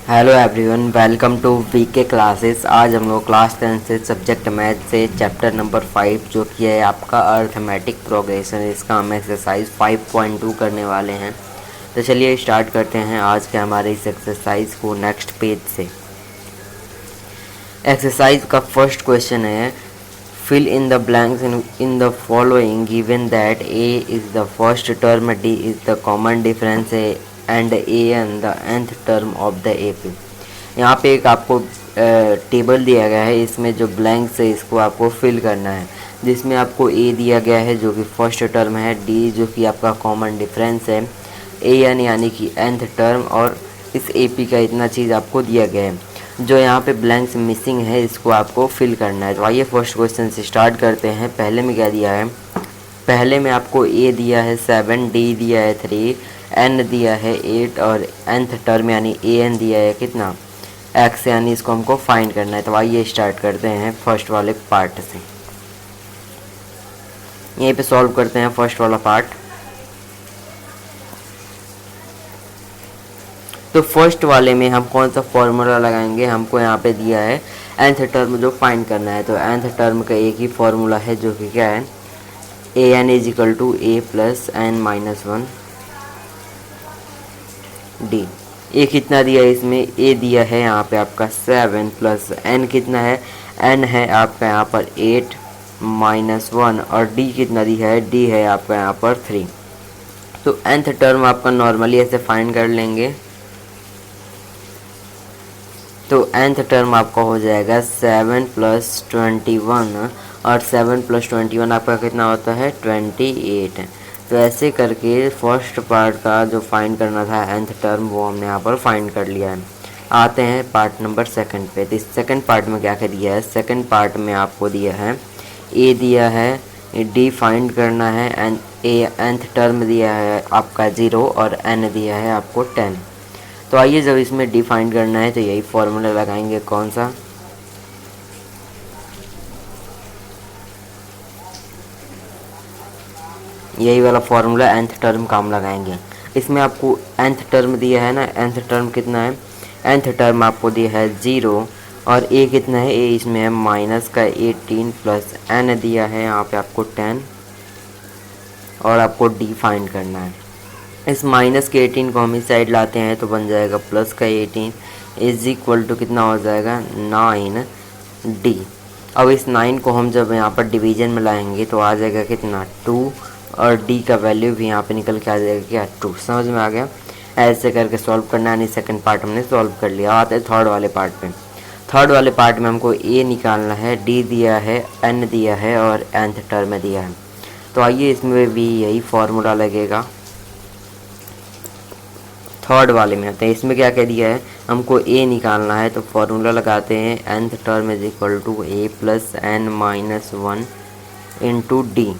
Hello everyone, welcome to VK classes. आज हम लोग क्लास 10 से सब्जेक्ट मैथ से चैप्टर नंबर 5 जो कि है आपका अर्थमेटिक प्रोग्रेशन, इसका हम एक्सरसाइज 5.2 करने वाले हैं। तो चलिए स्टार्ट करते हैं आज के हमारे इस एक्सरसाइज को नेक्स्ट पेज से। एक्सरसाइज का फर्स्ट क्वेश्चन है, fill in the blanks in the following given that A is the first term, D is the common difference and A N the nth term of the A P. यहाँ पे एक आपको table दिया गया है, इसमें जो ब्लैंक्स है इसको आपको फिल करना है, जिसमें आपको ए दिया गया है जो कि फर्स्ट टर्म है, डी जो कि आपका कॉमन डिफरेंस है, ए एन यानी कि nth टर्म, और इस ए पी का इतना चीज़ आपको दिया गया है। जो यहाँ पे ब्लैंक्स मिसिंग है इसको आपको फिल करना है। तो आइए फर्स्ट क्वेश्चन से स्टार्ट करते हैं। पहले में क्या दिया है, पहले में आपको ए दिया है 7, डी दिया है 3, एन दिया है 8 और nth टर्म यानी ए एन दिया है कितना, x, यानी इसको हमको फाइंड करना है। तो आइए स्टार्ट करते हैं फर्स्ट वाले पार्ट से। यहीं पे सॉल्व करते हैं फर्स्ट वाला पार्ट। तो फर्स्ट वाले में हम कौन सा फॉर्मूला लगाएंगे, हमको यहाँ पे दिया है nth टर्म जो फाइंड करना है। तो nth टर्म का एक ही फॉर्मूला है जो कि क्या है, A N is equal to A plus N minus 1 D. A कितना दिया है इसमें, ए दिया है यहाँ पे आपका 7 प्लस एन कितना है, एन है आपका यहाँ पर 8 माइनस 1, और डी कितना दिया है, डी है आपका यहाँ पर 3। तो nth टर्म आपका नॉर्मली ऐसे फाइंड कर लेंगे। तो nth टर्म आपका हो जाएगा 7 प्लस 21, और 7 प्लस 21 आपका कितना होता है 28। तो ऐसे करके फर्स्ट पार्ट का जो फाइंड करना था nth टर्म वो हमने यहाँ पर फाइंड कर लिया है। आते हैं पार्ट नंबर सेकंड पे। तो इस सेकंड पार्ट में क्या क्या दिया है, सेकंड पार्ट में आपको दिया है ए दिया है, डी फाइंड करना है, एंड ए nth टर्म दिया है आपका 0 और एन दिया है आपको 10। तो आइए जब इसमें डी फाइंड करना है तो यही फॉर्मूला लगाएंगे, कौन सा, यही वाला फॉर्मूला nth टर्म का हम लगाएंगे। इसमें आपको nth टर्म दिया है ना, nth टर्म कितना है, nth टर्म आपको दिया है 0 और a कितना है, a इसमें है माइनस का 18 प्लस n दिया है यहाँ पे आपको 10, और आपको d फाइंड करना है। इस माइनस के 18 को हम इस साइड लाते हैं तो बन जाएगा प्लस का 18 इज इक्वल टू कितना हो जाएगा 9d। अब इस 9 को हम जब यहाँ पर डिवीजन में लाएंगे तो आ जाएगा कितना 2, और d का वैल्यू भी यहाँ पे निकल के आ जाएगा क्या 2। समझ में आ गया। ऐसे करके सॉल्व करना है। सेकंड पार्ट हमने सॉल्व कर लिया। आते हैं थर्ड वाले पार्ट पे। थर्ड वाले पार्ट में हमको a निकालना है, d दिया है, n दिया है और nth टर्म दिया है। तो आइए इसमें भी यही फॉर्मूला लगेगा। थर्ड वाले में आते हैं। इसमें क्या क्या दिया है, हमको a निकालना है तो फॉर्मूला लगाते हैं nth term is equal to a plus N minus 1 into D.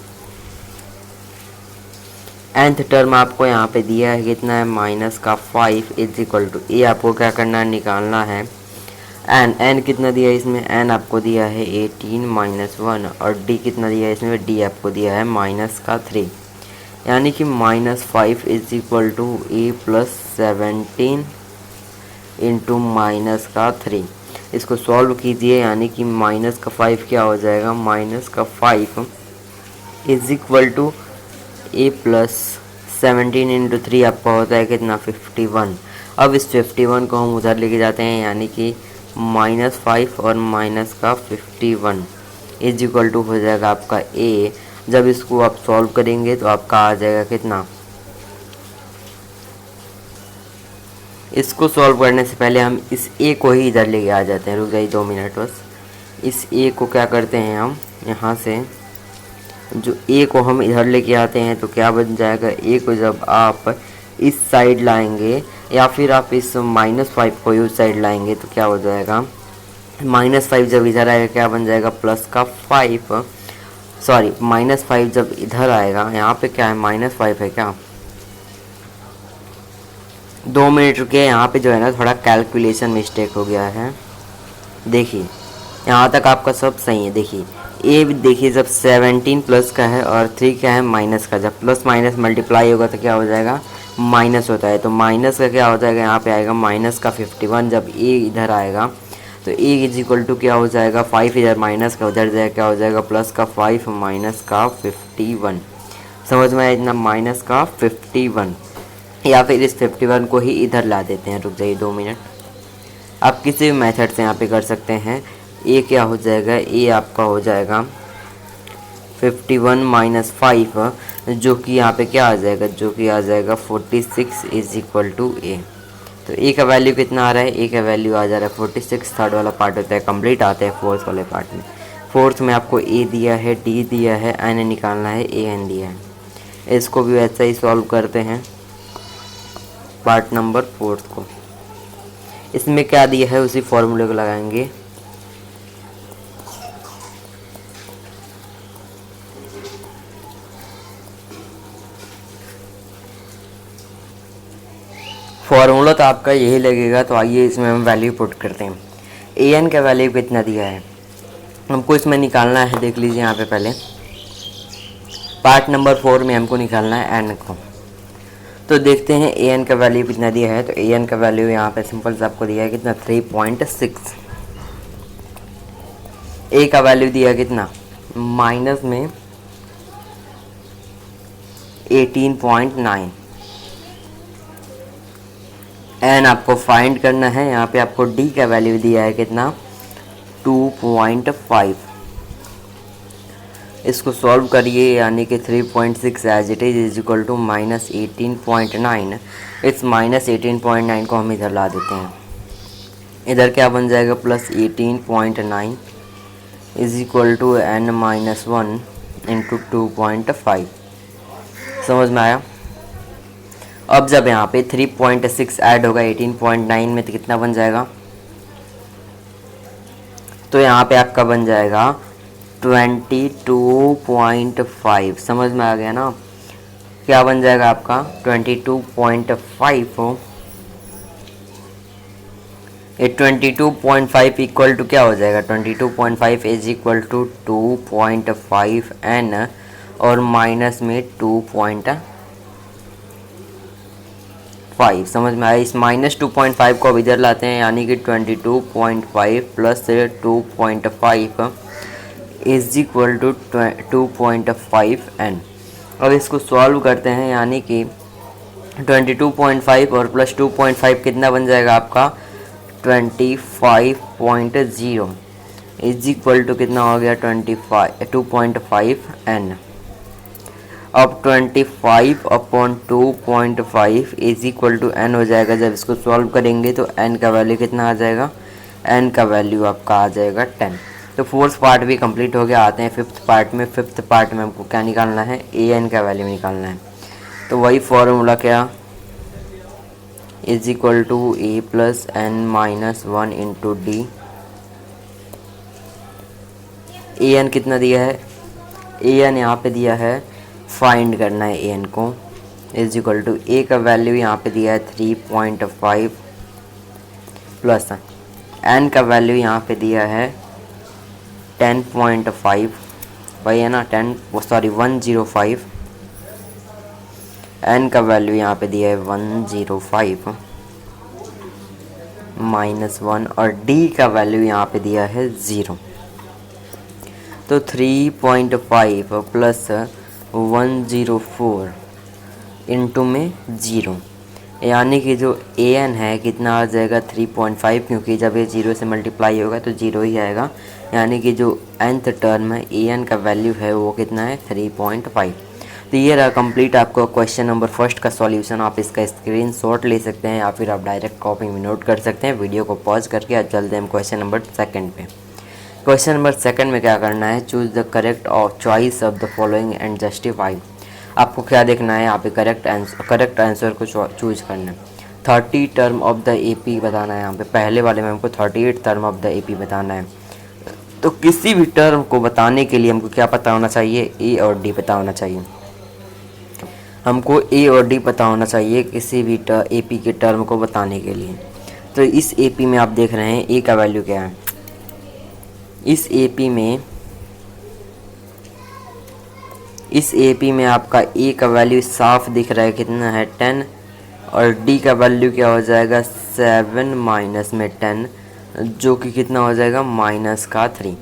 nth term आपको यहाँ पे दिया है कितना है, माइनस का 5 इज इक्वल टू ए आपको क्या करना है, निकालना है n कितना दिया है इसमें, n आपको दिया है 18 माइनस 1, और d कितना दिया है इसमें, d आपको दिया है माइनस का 3, यानी कि minus 5 is equal to A plus 17 into minus का 3। इसको सॉल्व कीजिए, यानी कि माइनस का 5 क्या हो जाएगा, माइनस का 5 is equal to A plus 17 into 3 आपका होता है कितना 51। अब इस 51 को हम उधर लेके जाते हैं, यानी कि माइनस 5 और माइनस का 51 इज इक्वल टू हो जाएगा आपका ए। जब इसको आप सॉल्व करेंगे तो आपका आ जाएगा कितना, इसको सॉल्व करने से पहले हम इस ए को ही इधर लेके आ जाते हैं। रुक जाइए 2 मिनट बस। इस ए को क्या करते हैं हम, यहाँ से जो ए को हम इधर लेके आते हैं तो क्या बन जाएगा, ए को जब आप इस साइड लाएंगे या फिर आप इस माइनस 5 को उस साइड लाएंगे तो क्या हो जाएगा, माइनस 5 जब इधर आएगा क्या बन जाएगा, प्लस का 5, सॉरी माइनस 5 जब इधर आएगा, यहाँ पे क्या है माइनस 5 है क्या। 2 मिनट रुके, यहाँ पे जो है ना थोड़ा कैलकुलेशन मिस्टेक हो गया है। देखिए यहाँ तक आपका सब सही है। देखिए ए देखिए जब 17 प्लस का है और 3 क्या है माइनस का, जब प्लस माइनस मल्टीप्लाई होगा तो क्या हो जाएगा माइनस होता है, तो माइनस का क्या हो जाएगा, यहाँ पे आएगा माइनस का 51। जब ए इधर आएगा तो ए इज इक्वल टू क्या हो जाएगा, 5 इधर माइनस का उधर जाएगा, क्या हो जाएगा प्लस का 5 माइनस का 51। समझ में आया इतना, माइनस का 51। या फिर इस 51 को ही इधर ला देते हैं, रुक जाइए 2 मिनट। आप किसी भी मेथड से यहाँ पे कर सकते हैं। ए क्या हो जाएगा, ए आपका हो जाएगा 51 माइनस 5, जो कि यहाँ पे क्या आ जाएगा, जो कि आ जाएगा 46 इज इक्वल टू ए। तो ए का वैल्यू कितना आ रहा है, ए का वैल्यू आ जा रहा है 46। थर्ड वाला पार्ट होता है कंप्लीट, आता है फोर्थ वाले पार्ट में। फोर्थ में आपको ए दिया है, डी दिया है, एन निकालना है, ए एन दिया है। इसको भी वैसा ही सॉल्व करते हैं पार्ट नंबर फोर्थ को। इसमें क्या दिया है उसी फॉर्मूले को लगाएंगे। फॉर्मूला तो आपका यही लगेगा, तो आइए इसमें हम वैल्यू पुट करते हैं। ए एन का वैल्यू कितना दिया है हमको इसमें निकालना है, देख लीजिए यहाँ पे पहले पार्ट नंबर 4 में हमको निकालना है एन को। तो देखते हैं ए एन का वैल्यू कितना दिया है। तो ए एन का वैल्यू यहाँ पे सिंपल से आपको दिया है कितना, 3.6। ए का वैल्यू दिया कितना, माइनस में 18.9। एन आपको फाइंड करना है। यहाँ पे आपको डी का वैल्यू दिया है कितना, 2.5। इसको सॉल्व करिए, यानी कि 3.6 as it is equal to minus 18.9। इस माइनस 18.9 को हम इधर ला देते हैं। इधर क्या बन जाएगा, plus 18.9 is equal to N minus 1 into 2.5। समझ में आया। अब जब यहाँ पे 3.6 ऐड होगा 18.9 में तो कितना बन जाएगा, तो यहाँ पे आपका बन जाएगा 22.5। समझ में आ गया ना, क्या बन जाएगा आपका 22.5। ये 22.5 इक्वल टू क्या हो जाएगा, 22.5 इज इक्वल टू 2.5 एन और माइनस में 2.5। समझ में आया। इस माइनस 2.5 को अब इधर लाते हैं, यानी कि 22.5 plus 2.5 is equal to 2.5 N. अब इसको सॉल्व करते हैं, यानी कि 22.5 और प्लस 2.5 कितना बन जाएगा आपका 25.0 इज इक्वल टू कितना हो गया 2.5 एन। अब 25 upon 2.5 is equal to N हो जाएगा। जब इसको सॉल्व करेंगे तो एन का वैल्यू कितना आ जाएगा, एन का वैल्यू आपका आ जाएगा 10। तो फोर्थ पार्ट भी कंप्लीट हो गया। आते हैं फिफ्थ पार्ट में। फिफ्थ पार्ट में हमको क्या निकालना है, ए एन का वैल्यू निकालना है। तो वही फॉर्मूला क्या, is equal to A plus N minus 1 into D. A N कितना दिया है, ए एन यहाँ पे दिया है, फाइंड करना है ए एन को। इज इक्वल टू ए का वैल्यू यहाँ पे दिया है 3.5 प्लस एन का वैल्यू यहाँ पे दिया है 10.5, वही है ना 105। एन का वैल्यू यहाँ पे दिया है 105 माइनस 1 और डी का वैल्यू यहाँ पे दिया है 0। तो 3.5 प्लस 104 इंटू में 0, यानी कि जो ए एन है कितना आ जाएगा 3.5, क्योंकि जब ये 0 से मल्टीप्लाई होगा तो 0 ही आएगा। यानी कि जो nth टर्म है ए एन का वैल्यू है वो कितना है 3.5। तो ये रहा कंप्लीट आपको क्वेश्चन नंबर फर्स्ट का सॉल्यूशन। आप इसका स्क्रीनशॉट ले सकते हैं या फिर आप डायरेक्ट कॉपी में नोट कर सकते हैं। वीडियो को पॉज करके आज चलते हैं क्वेश्चन नंबर सेकंड पे। क्वेश्चन नंबर सेकंड में क्या करना है, choose the correct of choice of the following and justify. आपको क्या देखना है यहाँ पे, करेक्ट आंसर को चूज करना है। 30 टर्म ऑफ द एपी बताना है। यहाँ पे पहले वाले में हमको 38 टर्म ऑफ द एपी बताना है। तो किसी भी टर्म को बताने के लिए हमको क्या पता होना चाहिए, ए और डी पता होना चाहिए। हमको ए और डी पता होना चाहिए किसी भी एपी के टर्म को बताने के लिए। तो इस एपी में आप देख रहे हैं ए का वैल्यू क्या है। इस एपी में आपका ए का वैल्यू साफ दिख रहा है, कितना है 10 और डी का वैल्यू क्या हो जाएगा 7 माइनस में 10, जो कि कितना हो जाएगा माइनस का 3।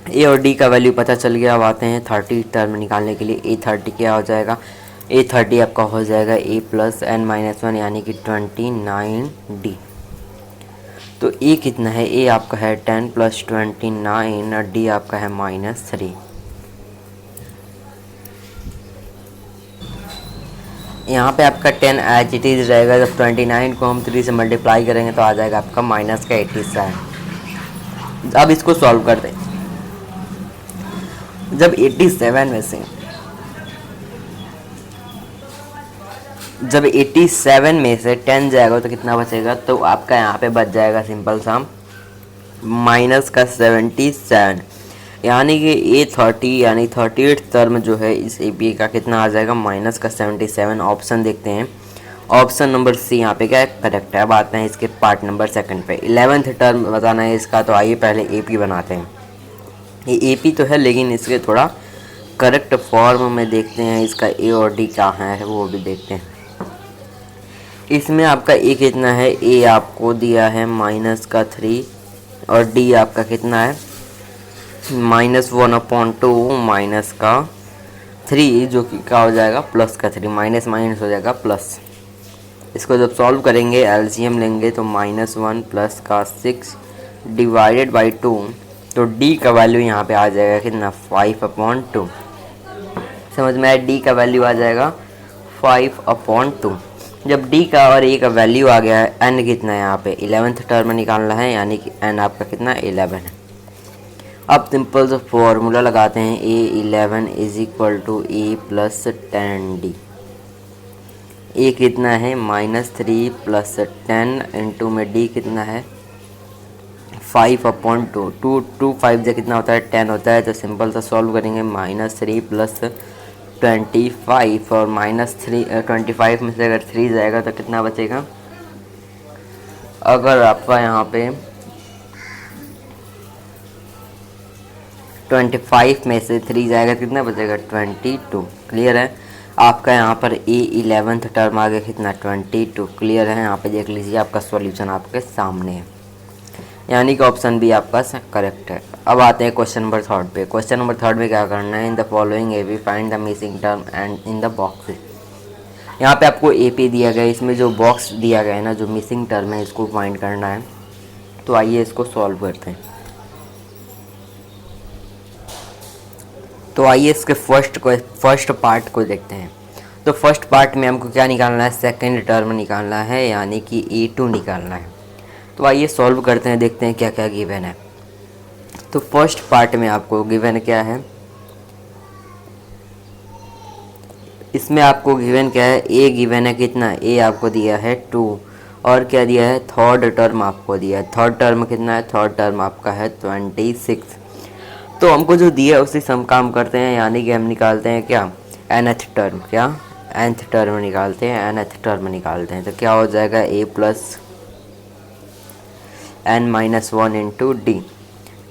ए और डी का वैल्यू पता चल गया। अब आते हैं 30 टर्म निकालने के लिए। ए 30 क्या हो जाएगा, ए 30 आपका हो जाएगा ए प्लस एन माइनस 1 यानी कि 29 डी। तो ए कितना है, ए आपका है 10 प्लस 29 और डी आपका है -3। यहाँ पे आपका 10 एच इट इज रहेगा। जब 29 को हम 3 से मल्टीप्लाई करेंगे तो आ जाएगा आपका माइनस का 87। अब इसको सॉल्व करते हैं। जब 87 में से जब 87 में से 10 जाएगा तो कितना बचेगा, तो आपका यहाँ पे बच जाएगा सिंपल सा माइनस का 77, यानी कि ए 30 यानी 38 टर्म जो है इस ए पी का कितना आ जाएगा माइनस का 77। ऑप्शन देखते हैं, ऑप्शन नंबर सी यहाँ पे क्या है, करेक्ट है। अब आते हैं इसके पार्ट नंबर सेकंड पे। 11th टर्म बताना है इसका, तो आइए पहले ए पी बनाते हैं। ये ए पी तो है लेकिन इसके थोड़ा करेक्ट फॉर्म में देखते हैं, इसका ए और डी क्या है वो भी देखते हैं। इसमें आपका ए कितना है, ए आपको दिया है माइनस का 3 और डी आपका कितना है -1/2 माइनस का 3, जो कि क्या हो जाएगा प्लस का 3, माइनस माइनस हो जाएगा प्लस। इसको जब सॉल्व करेंगे एलसीएम लेंगे तो -1 प्लस का 6 डिवाइडेड बाई 2, तो डी का वैल्यू यहाँ पे आ जाएगा कितना 5/2। समझ में आया, डी का वैल्यू आ जाएगा 5/2। जब डी का और ए का वैल्यू आ गया है, एन कितना है यहाँ पे 11th टर्म निकालना है, यानी कि एन आपका कितना 11 है। अब सिंपल सा फॉर्मूला लगाते हैं, A11 is equal to A plus 10D। A कितना है -3 प्लस 10 इंटू में डी कितना है 5/2। 2 5 से कितना होता है 10 होता है, तो सिंपल सा सॉल्व करेंगे -3 प्लस 25 और -25 में से अगर 3 जाएगा तो कितना बचेगा, अगर आपका यहाँ पे 25 में से 3 जाएगा कितना बचेगा 22। क्लियर है। आपका यहाँ पर ए 11th टर्म आ गया कितना 22। क्लियर है। यहाँ पे देख लीजिए आपका सॉल्यूशन आपके सामने है, यानी कि ऑप्शन बी आपका करेक्ट है। अब आते हैं क्वेश्चन नंबर 3 पे। क्वेश्चन नंबर 3 में क्या करना है, इन the following A V find the missing term and in the box. यहाँ पे आपको ए पी दिया गया है, इसमें जो बॉक्स दिया गया है ना, जो मिसिंग टर्म है इसको फाइंड करना है। तो आइए इसको सॉल्व करते हैं। तो आइए इसके फर्स्ट पार्ट को देखते हैं। तो फर्स्ट पार्ट में हमको क्या निकालना है, सेकंड टर्म निकालना है, यानी कि A2 निकालना है। तो आइए सॉल्व करते हैं, देखते हैं क्या क्या गिवन है। तो फर्स्ट पार्ट में आपको गिवन क्या है, इसमें आपको गिवन क्या है, ए गिवन है कितना, ए आपको दिया है 2 और क्या दिया है थर्ड टर्म आपको दिया है। थर्ड टर्म कितना है, थर्ड टर्म आपका है 26। तो हमको जो दिया है उसी से हम काम करते हैं, यानी कि हम निकालते हैं क्या nth टर्म, क्या nth टर्म निकालते हैं, nth टर्म निकालते हैं। तो क्या हो जाएगा a plus n-1 into D.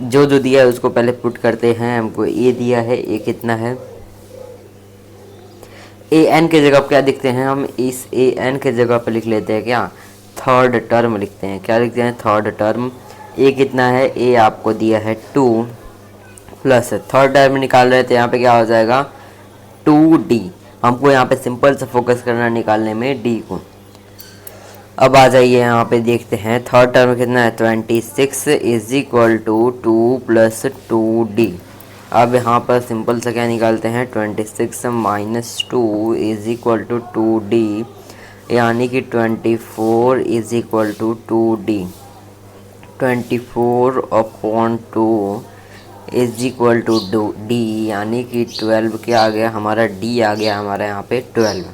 जो दिया है उसको पहले पुट करते हैं। हमको a दिया है, a कितना है, a n के जगह क्या लिखते हैं हम, इस a n के जगह पर लिख लेते हैं क्या थर्ड टर्म लिखते हैं। क्या लिखते हैं थर्ड टर्म। a कितना है, a आपको दिया है 2 प्लस थर्ड टर्म निकाल रहे थे, यहाँ पे क्या हो जाएगा 2d। हमको यहाँ पे सिंपल से फोकस करना निकालने में d को। अब आ जाइए यहाँ पे देखते हैं थर्ड टर्म कितना है 26 is equal to 2 plus 2d। अब यहाँ पर सिंपल से क्या निकालते हैं 26 minus 2 is equal to 2d, यानी कि 24 is equal to 2d। 24/2 is equal to D, यानी कि 12 क्या आ गया हमारा, डी आ गया हमारा यहाँ पे 12।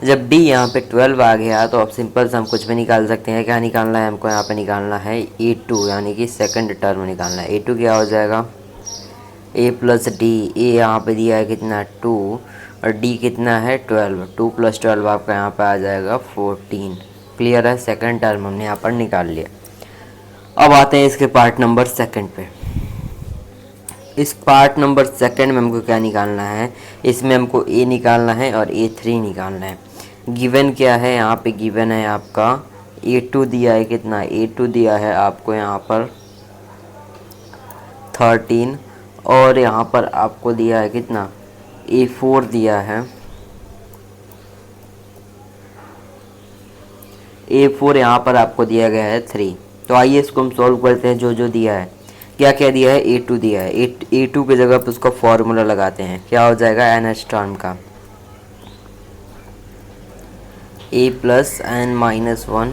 जब डी यहाँ पे 12 आ गया तो अब सिंपल से हम कुछ भी निकाल सकते हैं। क्या निकालना है हमको, यहाँ पे निकालना है A2, यानी कि सेकंड टर्म निकालना है। A2 क्या हो जाएगा a प्लस डी। ए यहाँ पे दिया है कितना 2 और डी कितना है 12। 2 + 12 आपका यहाँ पे आ जाएगा 14। क्लियर है। सेकंड टर्म हमने यहाँ पर निकाल लिया। अब आते हैं इसके पार्ट नंबर सेकंड पे। इस पार्ट नंबर सेकंड में हमको क्या निकालना है, इसमें हमको a निकालना है और A3 निकालना है। गिवन क्या है यहाँ पे, गिवन है आपका A2 दिया है कितना, A2 दिया है आपको यहाँ पर 13, और यहाँ पर आपको दिया है कितना, A4 दिया है, A4 यहाँ पर आपको दिया गया है 3। तो आइए इसको हम सॉल्व करते हैं। जो जो दिया है, क्या क्या दिया है, A2 दिया है, A2 की जगह पर उसका फॉर्मूला लगाते हैं। क्या हो जाएगा NH टर्म का, A प्लस एन माइनस 1।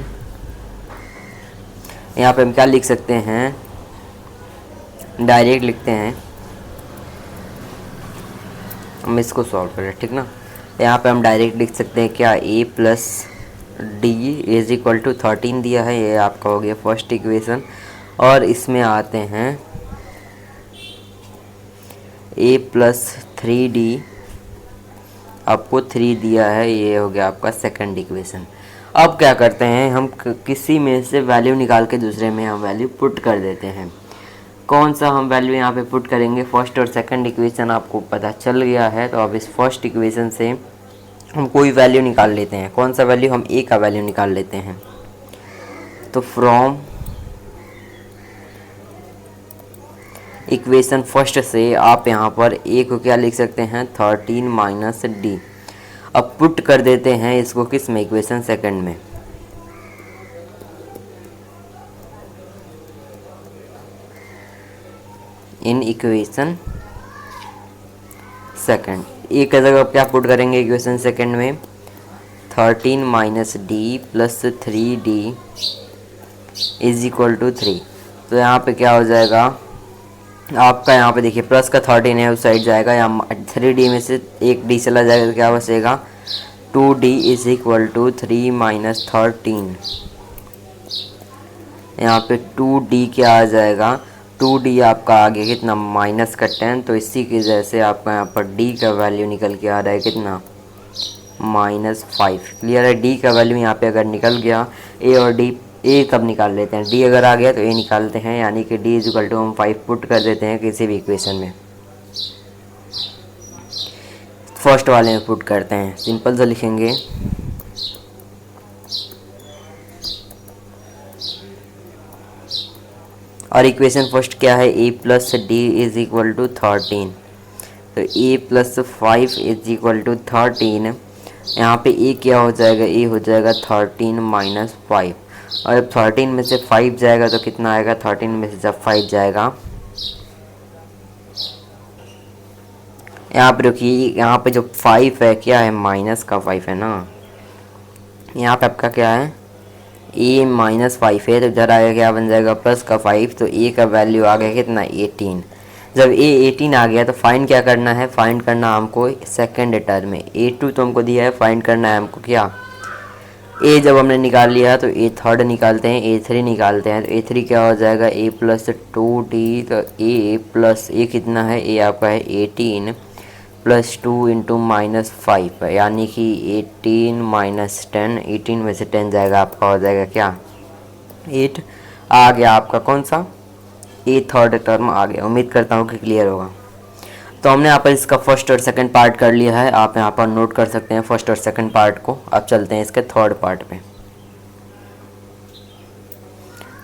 यहाँ पे हम क्या लिख सकते हैं, डायरेक्ट लिखते हैं, हम इसको सॉल्व करें, ठीक ना। यहाँ पे हम डायरेक्ट लिख सकते हैं क्या, A plus D is equal to 13 दिया है, ये आपका हो गया फर्स्ट इक्वेशन। और इसमें आते हैं A प्लस 3D, आपको 3 दिया है, ये हो गया आपका सेकंड इक्वेशन। अब क्या करते हैं, हम किसी में से वैल्यू निकाल के दूसरे में हम वैल्यू पुट कर देते हैं। कौन सा हम वैल्यू यहाँ पे पुट करेंगे, फर्स्ट और सेकंड इक्वेशन आपको पता चल गया है। तो अब इस फर्स्ट इक्वेशन से हम कोई वैल्यू निकाल लेते हैं। कौन सा वैल्यू, हम A का वैल्यू निकाल लेते हैं। तो फ्रॉम इक्वेशन फर्स्ट से आप यहाँ पर A को क्या लिख सकते हैं, 13 माइनस डी। अब पुट कर देते हैं इसको किस में, इक्वेशन सेकंड में। इन इक्वेशन सेकंड ए की जगह क्या पुट करेंगे, इक्वेशन सेकंड में 13 minus D plus 3D is equal to 3। तो यहाँ पे क्या हो जाएगा आपका, यहाँ पे देखिए प्लस का 13 है, उस साइड जाएगा, यहाँ 3D में से एक D चला जाएगा, तो क्या बचेगा 2D is equal to 3 minus 13। यहाँ पे 2D क्या आ जाएगा, 2D आपका आ गया कितना, माइनस का 10। तो इसी की वजह से आपका यहाँ पर D का वैल्यू निकल के आ रहा है कितना, -5। क्लियर है, D का वैल्यू यहाँ पे अगर निकल गया, A और D, A कब निकाल लेते हैं, D अगर आ गया तो A निकालते हैं, यानी कि D इज इक्वल टू हम 5 पुट कर देते हैं किसी भी इक्वेशन में, फर्स्ट वाले में पुट करते हैं। सिंपल सा लिखेंगे, और इक्वेशन फर्स्ट क्या है, A plus D is equal to 13। तो A plus 5 is equal to 13। यहाँ पे A क्या हो जाएगा, A हो जाएगा 13 माइनस 5। और जब 13 में से 5 जाएगा तो कितना आएगा, 13 में से जब 5 जाएगा, यहाँ पे रुकिए, यहाँ पे जो 5 है क्या है, माइनस का 5 है ना। यहाँ पे आपका क्या है, A माइनस 5 है, तो इधर आएगा क्या बन जाएगा, प्लस का 5। तो A का वैल्यू आ गया कितना, 18। जब A 18 आ गया तो फाइंड क्या करना है, फाइंड करना हमको सेकंड टर्म में। A2 तो हमको दिया है, फाइंड करना है हमको क्या, A जब हमने निकाल लिया तो A थर्ड निकालते हैं, A3 निकालते हैं। तो A3 क्या हो जाएगा, A प्लस 2D। तो A प्लस A कितना है, A आपका है 18 प्लस 2 इंटू -5, यानी कि 18 माइनस 10। 18 में से 10 जाएगा, आपका हो जाएगा क्या, 8 आ गया आपका कौन सा, A थर्ड टर्म आ गया। उम्मीद करता हूँ कि क्लियर होगा। तो हमने यहाँ पर इसका फर्स्ट और सेकंड पार्ट कर लिया है, आप यहाँ पर नोट कर सकते हैं फर्स्ट और सेकंड पार्ट को। अब चलते हैं इसके थर्ड पार्ट पे।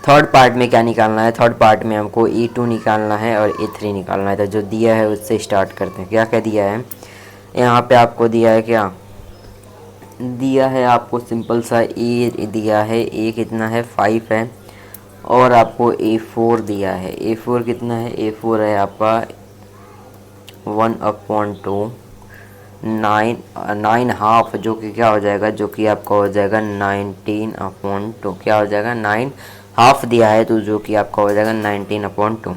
थर्ड पार्ट में क्या निकालना है, थर्ड पार्ट में हमको A2 निकालना है और A3 निकालना है। तो जो दिया है उससे स्टार्ट करते हैं। क्या क्या दिया है यहाँ पे, आपको दिया है क्या, दिया है आपको सिंपल सा A दिया है, A कितना है 5 है, और आपको A4 दिया है। A4 कितना है, A4 है आपका 1/2 9 हाफ, जो कि क्या हो जाएगा, जो कि आपका हो जाएगा 19/2। क्या हो जाएगा, 9 हाफ दिया है, तो जो कि आपका हो जाएगा 19/2।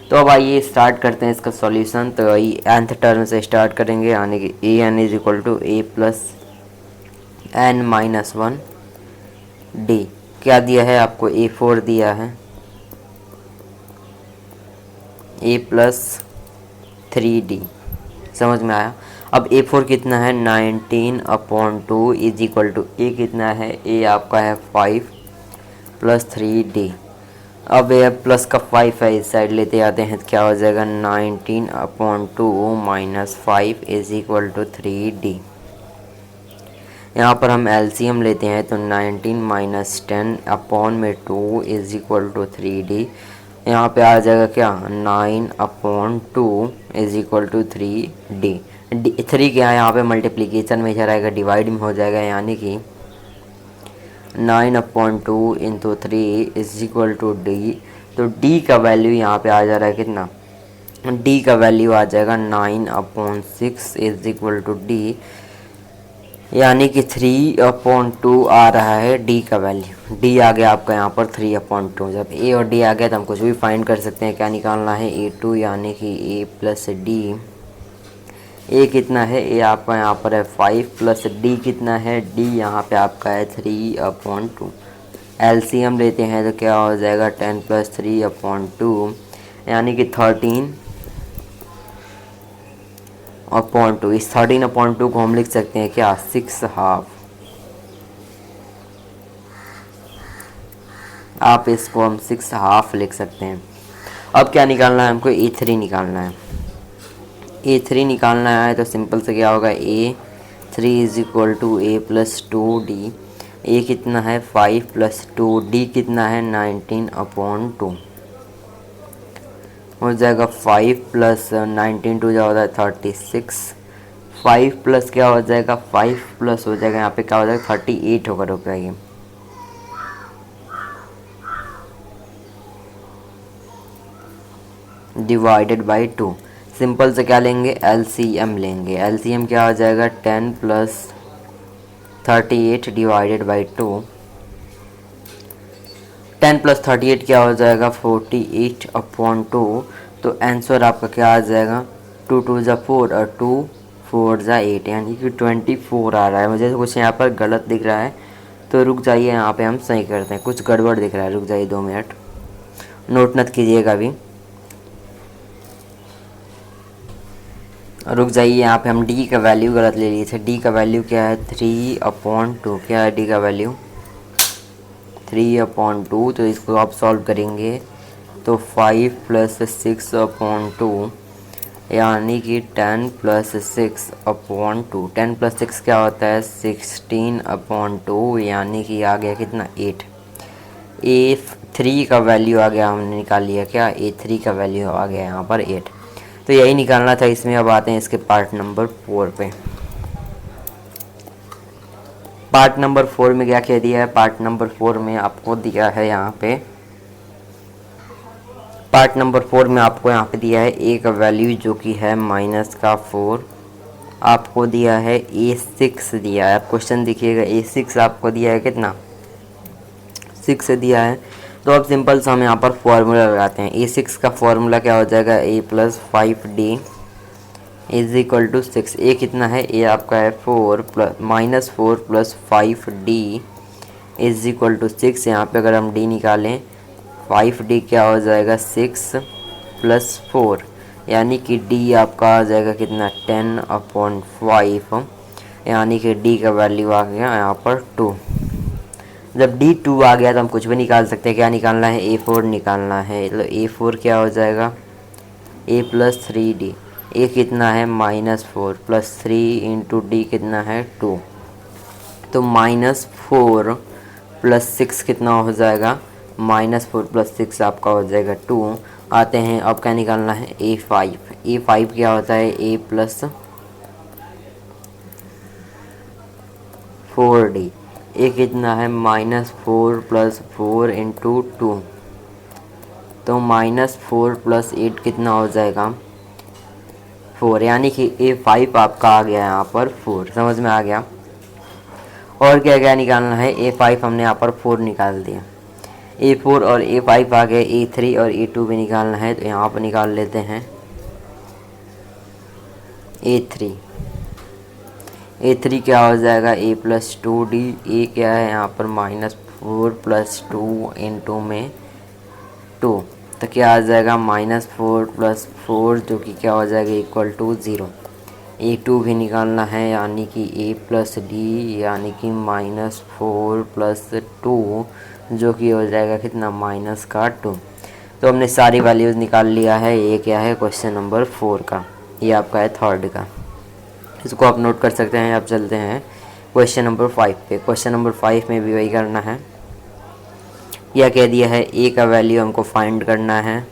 तो अब आइए स्टार्ट करते हैं इसका सॉल्यूशन। तो nth टर्म से स्टार्ट करेंगे, यानी कि an is equal to A plus n minus 1 D. क्या दिया है आपको, A4 दिया है, A प्लस 3D। समझ में आया। अब A4 कितना है, 19/2 इज इक्वल टू A कितना है, A आपका है 5 प्लस 3D। अब ये प्लस का 5 है, इस साइड लेते आते हैं तो क्या हो जाएगा, 19/2 minus 5 is equal to 3D। यहाँ पर हम एलसीएम लेते हैं तो 19 माइनस 10 अपॉन में 2 इज इक्वल टू 3D। यहाँ पे आ जाएगा क्या, 9 upon 2 is equal to 3D। 3 क्या है, यहाँ पे मल्टीप्लीकेशन में इधर आएगा, डिवाइड में हो जाएगा, यानी कि 9 upon 2 into 3 is equal to D। तो D का वैल्यू यहाँ पे आ जा रहा है कितना, D का वैल्यू आ जाएगा 9 upon 6 is equal to D, यानी कि 3 अपॉन 2 आ रहा है D का वैल्यू। D आ गया आपका यहाँ पर 3 अपॉन 2। जब A और D आ गया तो हम कुछ भी फाइंड कर सकते हैं। क्या निकालना है, A2 यानी कि A प्लस D। A कितना है, A आपका यहाँ पर है 5 प्लस D कितना है, D यहाँ पे आपका है 3 अपॉन 2। LCM लेते हैं तो क्या हो जाएगा, 10 प्लस 3 अपॉन 2 यानी कि 13 अपॉन 2। इस 13 अपॉन 2 को हम लिख सकते हैं क्या, 6 हाफ। आप इसको हम 6 हाफ लिख सकते हैं। अब क्या निकालना है हमको, A3 निकालना है। A3 निकालना है तो सिंपल से क्या होगा, A3 is equal to A plus 2D। A कितना है 5 प्लस 2, D कितना है 19 अपॉन 2। हो जाएगा 5 प्लस 19 टू जा होता है 36। 5 प्लस क्या हो जाएगा, 5 प्लस हो जाएगा यहाँ पे क्या हो जाएगा 38 होकर रुका ये। Divided by 2। सिंपल से क्या लेंगे, LCM लेंगे। LCM क्या हो जाएगा, 10 प्लस 38 डिवाइडेड बाई 2। 10 प्लस 38 क्या हो जाएगा, 48 अपॉन 2। तो आंसर आपका क्या आ जाएगा, 2 2 ज़ा 4 और 2 4 ज़ा 8, यानी कि 24 आ रहा है। मुझे कुछ यहाँ पर गलत दिख रहा है तो रुक जाइए, यहाँ पे हम सही करते हैं। कुछ गड़बड़ दिख रहा है, रुक जाइए 2 मिनट, नोट मत कीजिएगा अभी, रुक जाइए। यहाँ पे हम D का वैल्यू गलत ले लिए थे। D का वैल्यू क्या है, 3 अपॉन 2। क्या है D का वैल्यू, 3 अपॉन 2। तो इसको आप सॉल्व करेंगे तो 5 प्लस 6 अपॉन 2 यानी कि 10 प्लस 6 अपॉन 2। 10 प्लस 6 क्या होता है, 16 अपॉन 2, यानी कि आ गया कितना, 8। A3 का वैल्यू आ गया, हमने निकाल लिया क्या, A3 का वैल्यू आ गया यहाँ पर 8। तो यही निकालना था इसमें। अब आते हैं इसके पार्ट नंबर 4 पे। पार्ट नंबर 4 में क्या कह दिया है, पार्ट नंबर 4 में आपको दिया है यहाँ पे, पार्ट नंबर 4 में आपको यहाँ पे दिया है A का वैल्यू जो कि है -4। आपको दिया है A6 दिया है। आप क्वेश्चन देखिएगा, A6 आपको दिया है कितना, 6 दिया है। तो अब सिंपल से हम यहाँ पर फॉर्मूला लगाते हैं। A6 का फॉर्मूला क्या हो जाएगा, A plus 5D is equal to 6। A कितना है, A आपका है 4 plus -4 plus 5D is equal to 6। यहाँ पे अगर हम D निकालें, 5D क्या हो जाएगा, 6 प्लस 4, यानी कि D आपका आ जाएगा कितना, 10 अपॉन 5, यानी कि D का वैल्यू आ गया यहाँ पर 2। जब D 2 आ गया तो हम कुछ भी निकाल सकते हैं। क्या निकालना है, A4 निकालना है। तो A4 क्या हो जाएगा, A प्लस 3D। A कितना है, -4 प्लस 3 इंटू D कितना है 2। तो -4 प्लस 6 कितना हो जाएगा, -4 प्लस 6 आपका हो जाएगा 2। आते हैं अब क्या निकालना है, A5। A5 क्या होता है, A प्लस 4D। A कितना है, -4 प्लस 4 इंटू 2। तो -4 प्लस 8 कितना हो जाएगा, 4, यानी कि A5 आपका आ गया यहाँ पर 4। समझ में आ गया। और क्या क्या निकालना है, A5 हमने यहाँ पर 4 निकाल दिया। A4 और A5 आ गए, A3 और A2 भी निकालना है। तो यहाँ पर निकाल लेते हैं A3। A3 क्या हो जाएगा, A प्लस 2D। A क्या है यहाँ पर, -4 प्लस 2 इंटू में 2। तो क्या आ जाएगा, -4 प्लस 4 जो कि क्या हो जाएगा, इक्वल टू 0। A2 भी निकालना है, यानी कि A प्लस D, यानी कि -4 प्लस 2 जो कि हो जाएगा कितना, -2। तो हमने सारी वैल्यूज़ निकाल लिया है। ये क्या है, क्वेश्चन नंबर 4 का, ये आपका है 3rd का। इसको आप नोट कर सकते हैं। अब चलते हैं क्वेश्चन नंबर 5 पे। क्वेश्चन नंबर 5 में भी वही करना है। यह कह दिया है ए का वैल्यू हमको फाइंड करना है।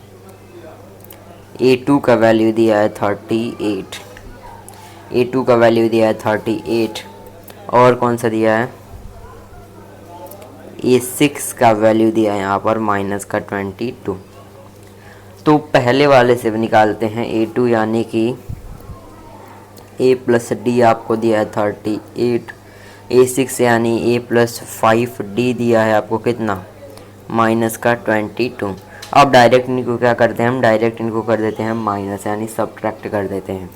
A2 का वैल्यू दिया है 38, A2 का वैल्यू दिया है 38, और कौन सा दिया है, A6 का वैल्यू दिया है यहाँ पर माइनस का 22। तो पहले वाले से निकालते हैं A2, यानी कि A प्लस डी आपको दिया है 38, A6 यानी A प्लस 5D दिया है आपको कितना, माइनस का 22। अब डायरेक्ट इनको क्या करते हैं, हम डायरेक्ट इनको कर देते हैं माइनस, यानी सब्ट्रैक्ट कर देते हैं।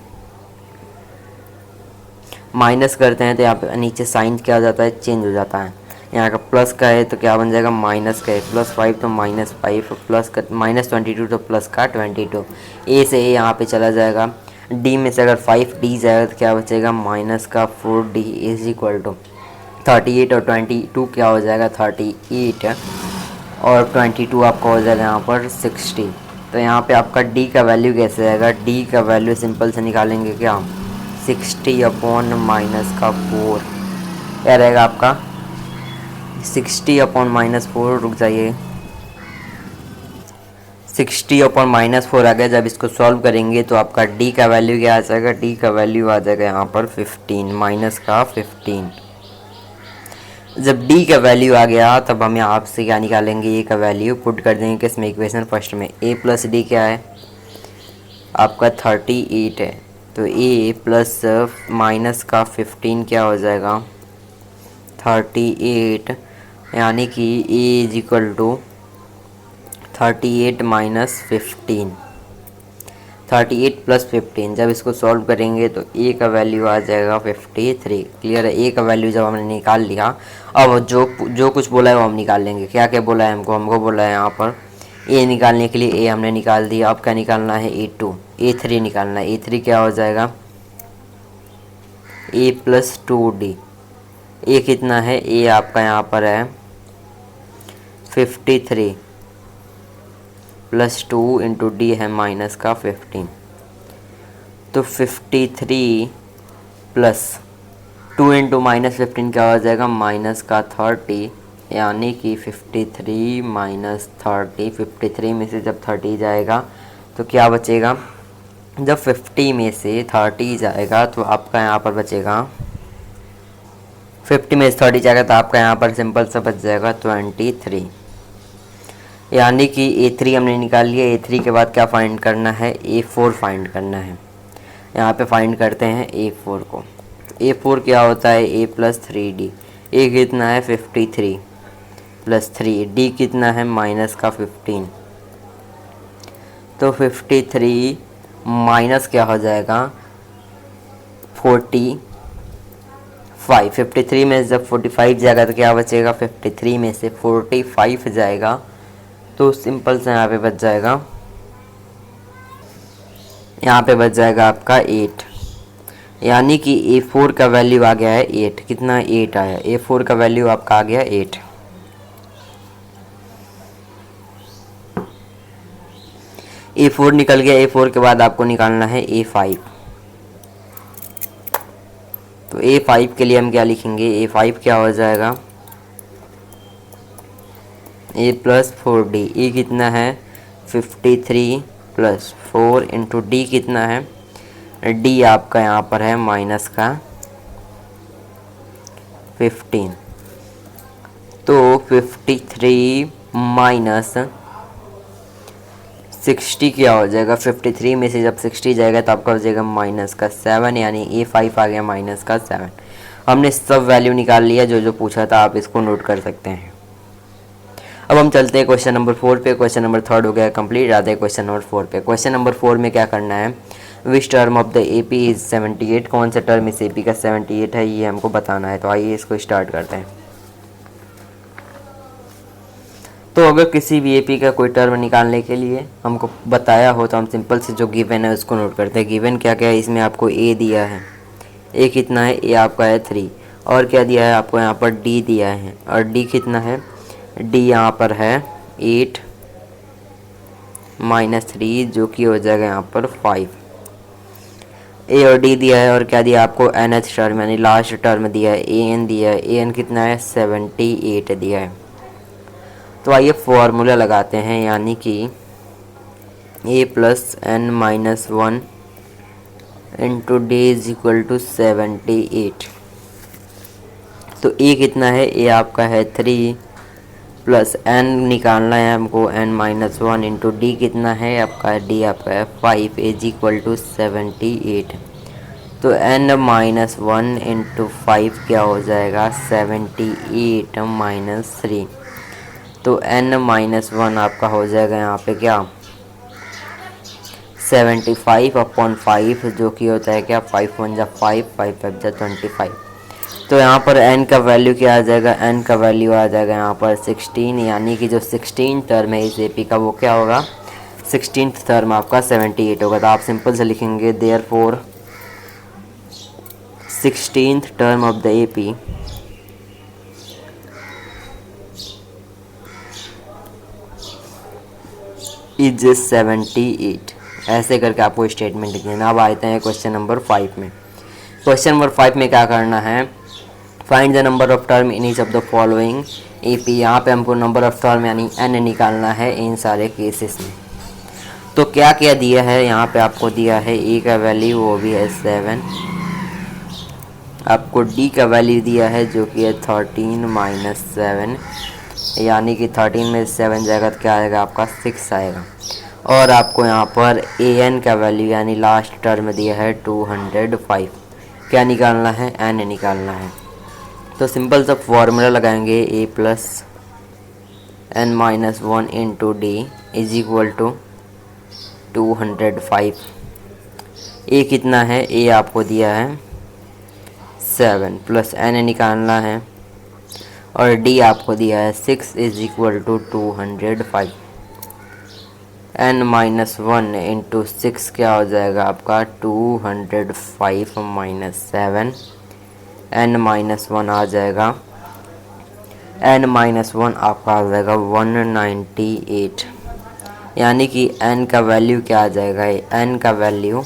माइनस करते हैं तो यहाँ पे नीचे साइन क्या हो जाता है, चेंज हो जाता है। यहाँ का प्लस का है तो क्या बन जाएगा, माइनस का है, +5 तो -5, प्लस का -22 तो प्लस का 22। ए से ए यहाँ पे चला जाएगा, डी में से अगर 5D जाएगा तो क्या बचेगा, माइनस का 4D इज इक्वल टू 38, और 22 क्या हो जाएगा 38, और 22 आपका हो जाएगा यहाँ पर 60। तो यहाँ पे आपका डी का वैल्यू कैसे आएगा, डी का वैल्यू सिंपल से निकालेंगे क्या, 60 अपॉन माइनस का 4, क्या रहेगा आपका 60 अपॉन -4, रुक जाइए, 60 अपॉन -4 आ गया। जब इसको सॉल्व करेंगे तो आपका डी का वैल्यू क्या आ जाएगा, डी का वैल्यू आ जाएगा यहाँ पर 15, माइनस का 15। जब डी का वैल्यू आ गया तब हम यहाँ से क्या निकालेंगे, ए का वैल्यू पुट कर देंगे किसमें, इक्वेशन फर्स्ट में। ए प्लस डी क्या है आपका 38 है, तो ए प्लस माइनस का 15 क्या हो जाएगा 38, यानी कि A is equal to 38 minus 15, 38 plus 15। जब इसको सॉल्व करेंगे तो ए का वैल्यू आ जाएगा 53। क्लियर है, ए का वैल्यू जब हमने निकाल लिया, अब जो कुछ बोला है वो हम निकाल लेंगे। क्या क्या बोला है हमको बोला है यहाँ पर ए निकालने के लिए, ए हमने निकाल दिया। अब क्या निकालना है, A2, A3 निकालना है। A3 क्या हो जाएगा, A प्लस 2D। ए कितना है, ए आपका यहाँ पर है 53 प्लस 2 इंटू डी है माइनस का 15। तो 53 प्लस 2 इंटू -15 क्या हो जाएगा, माइनस का 30, यानी कि 53 माइनस 30। 53 में से जब 30 जाएगा तो क्या बचेगा, जब 50 में से 30 जाएगा तो आपका यहाँ पर बचेगा, 50 में से 30 जाएगा तो आपका यहाँ पर सिंपल सा बच जाएगा 23, यानी कि A3 हमने निकाल लिया। A3 के बाद क्या फाइंड करना है, A4 फाइंड करना है। यहाँ पे फाइंड करते हैं A4 को। A4 क्या होता है, A प्लस 3D। A कितना है 53 प्लस 3, D कितना है माइनस का 15। तो 53 माइनस क्या हो जाएगा 45। 53 में जब 45 जाएगा तो क्या बचेगा, 53 में से 45 जाएगा तो सिंपल से यहाँ पे बच जाएगा, यहाँ पे बच जाएगा आपका 8, यानी कि A4 का वैल्यू आ गया है 8। कितना, 8 आया। A4 का वैल्यू आपका आ गया 8। A4 निकल गया। A4 के बाद आपको निकालना है A5। तो A5 के लिए हम क्या लिखेंगे, A5 क्या हो जाएगा, A प्लस 4D। E कितना है 53 प्लस 4 इंटू डी कितना है, D आपका यहाँ पर है माइनस का 15। तो 53 माइनस 60 क्या हो जाएगा, 53 में से जब 60 जाएगा तो आपका हो जाएगा माइनस का 7, यानी A5 आ गया माइनस का 7। हमने सब वैल्यू निकाल लिया जो पूछा था, आप इसको नोट कर सकते हैं। अब हम चलते हैं क्वेश्चन नंबर 4 पे। क्वेश्चन नंबर 3 हो गया कंप्लीट, आते हैं क्वेश्चन नंबर 4 पे। क्वेश्चन नंबर 4 में क्या करना है, which term of the AP is 78, कौन सा टर्म इस AP का 78 है ये हमको बताना है। तो आइए इसको स्टार्ट करते हैं। तो अगर किसी भी AP का कोई टर्म निकालने के लिए हमको बताया हो तो हम सिंपल से जो गिवन है उसको नोट करते हैं। गिवन क्या क्या है, इसमें आपको A दिया है, A कितना है, A आपका है 3, और क्या दिया है आपको यहाँ पर D दिया है, और D कितना है, D यहाँ पर है 8 माइनस 3 जो कि हो जाएगा यहाँ पर 5। ए और डी दिया है और क्या दिया आपको nth टर्म यानी लास्ट टर्म दिया है, ए एन दिया है, ए एन कितना है 78 दिया है। तो आइए फॉर्मूला लगाते हैं, यानी कि A plus N minus one into D is equal to 78। तो ए कितना है, ए आपका है 3 प्लस एन निकालना है हमको N minus one into D कितना है आपका, डी आपका है 5 इज इक्वल टू 78। तो एन माइनस वन इंटू 5 क्या हो जाएगा 78 माइनस 3। तो एन माइनस वन आपका हो जाएगा यहाँ पे क्या 75 अपॉन 5, जो कि होता है क्या 5 1 जा 5, 5 5 जा 25। तो यहाँ पर n का वैल्यू क्या आ जाएगा, n का वैल्यू आ जाएगा यहाँ पर 16, यानी कि जो 16 टर्म है इस एपी का वो क्या होगा 16th टर्म आपका 78 होगा। तो आप सिंपल से लिखेंगे therefore 16th term of the AP is 78। ऐसे करके आपको स्टेटमेंट लिखना है। अब आते हैं क्वेश्चन नंबर 5 में। क्वेश्चन नंबर 5 में क्या करना है, find the number of term in each of the following AP. यहाँ पे हमको नंबर ऑफ टर्म यानी n निकालना है इन सारे केसेस में। तो क्या क्या दिया है यहाँ पे आपको दिया है ए का वैल्यू वो भी है 7, आपको डी का वैल्यू दिया है जो कि है 13 माइनस 7, यानी कि 13 में 7 जाएगा तो क्या आएगा आपका 6 आएगा। और आपको यहाँ पर ए एन का वैल्यू यानी लास्ट टर्म दिया है 205। क्या निकालना है, एन निकालना है। तो सिंपल सा फॉर्मूला लगाएंगे A plus N minus one into D is equal to 205। A कितना है, ए आपको दिया है 7 प्लस एन निकालना है और डी आपको दिया है 6 is equal to 205। N minus one into 6 क्या हो जाएगा आपका 205 माइनस 7, एन माइनस वन आ जाएगा, एन माइनस वन आपका आ जाएगा 198, यानी कि एन का वैल्यू क्या आ जाएगा, एन का वैल्यू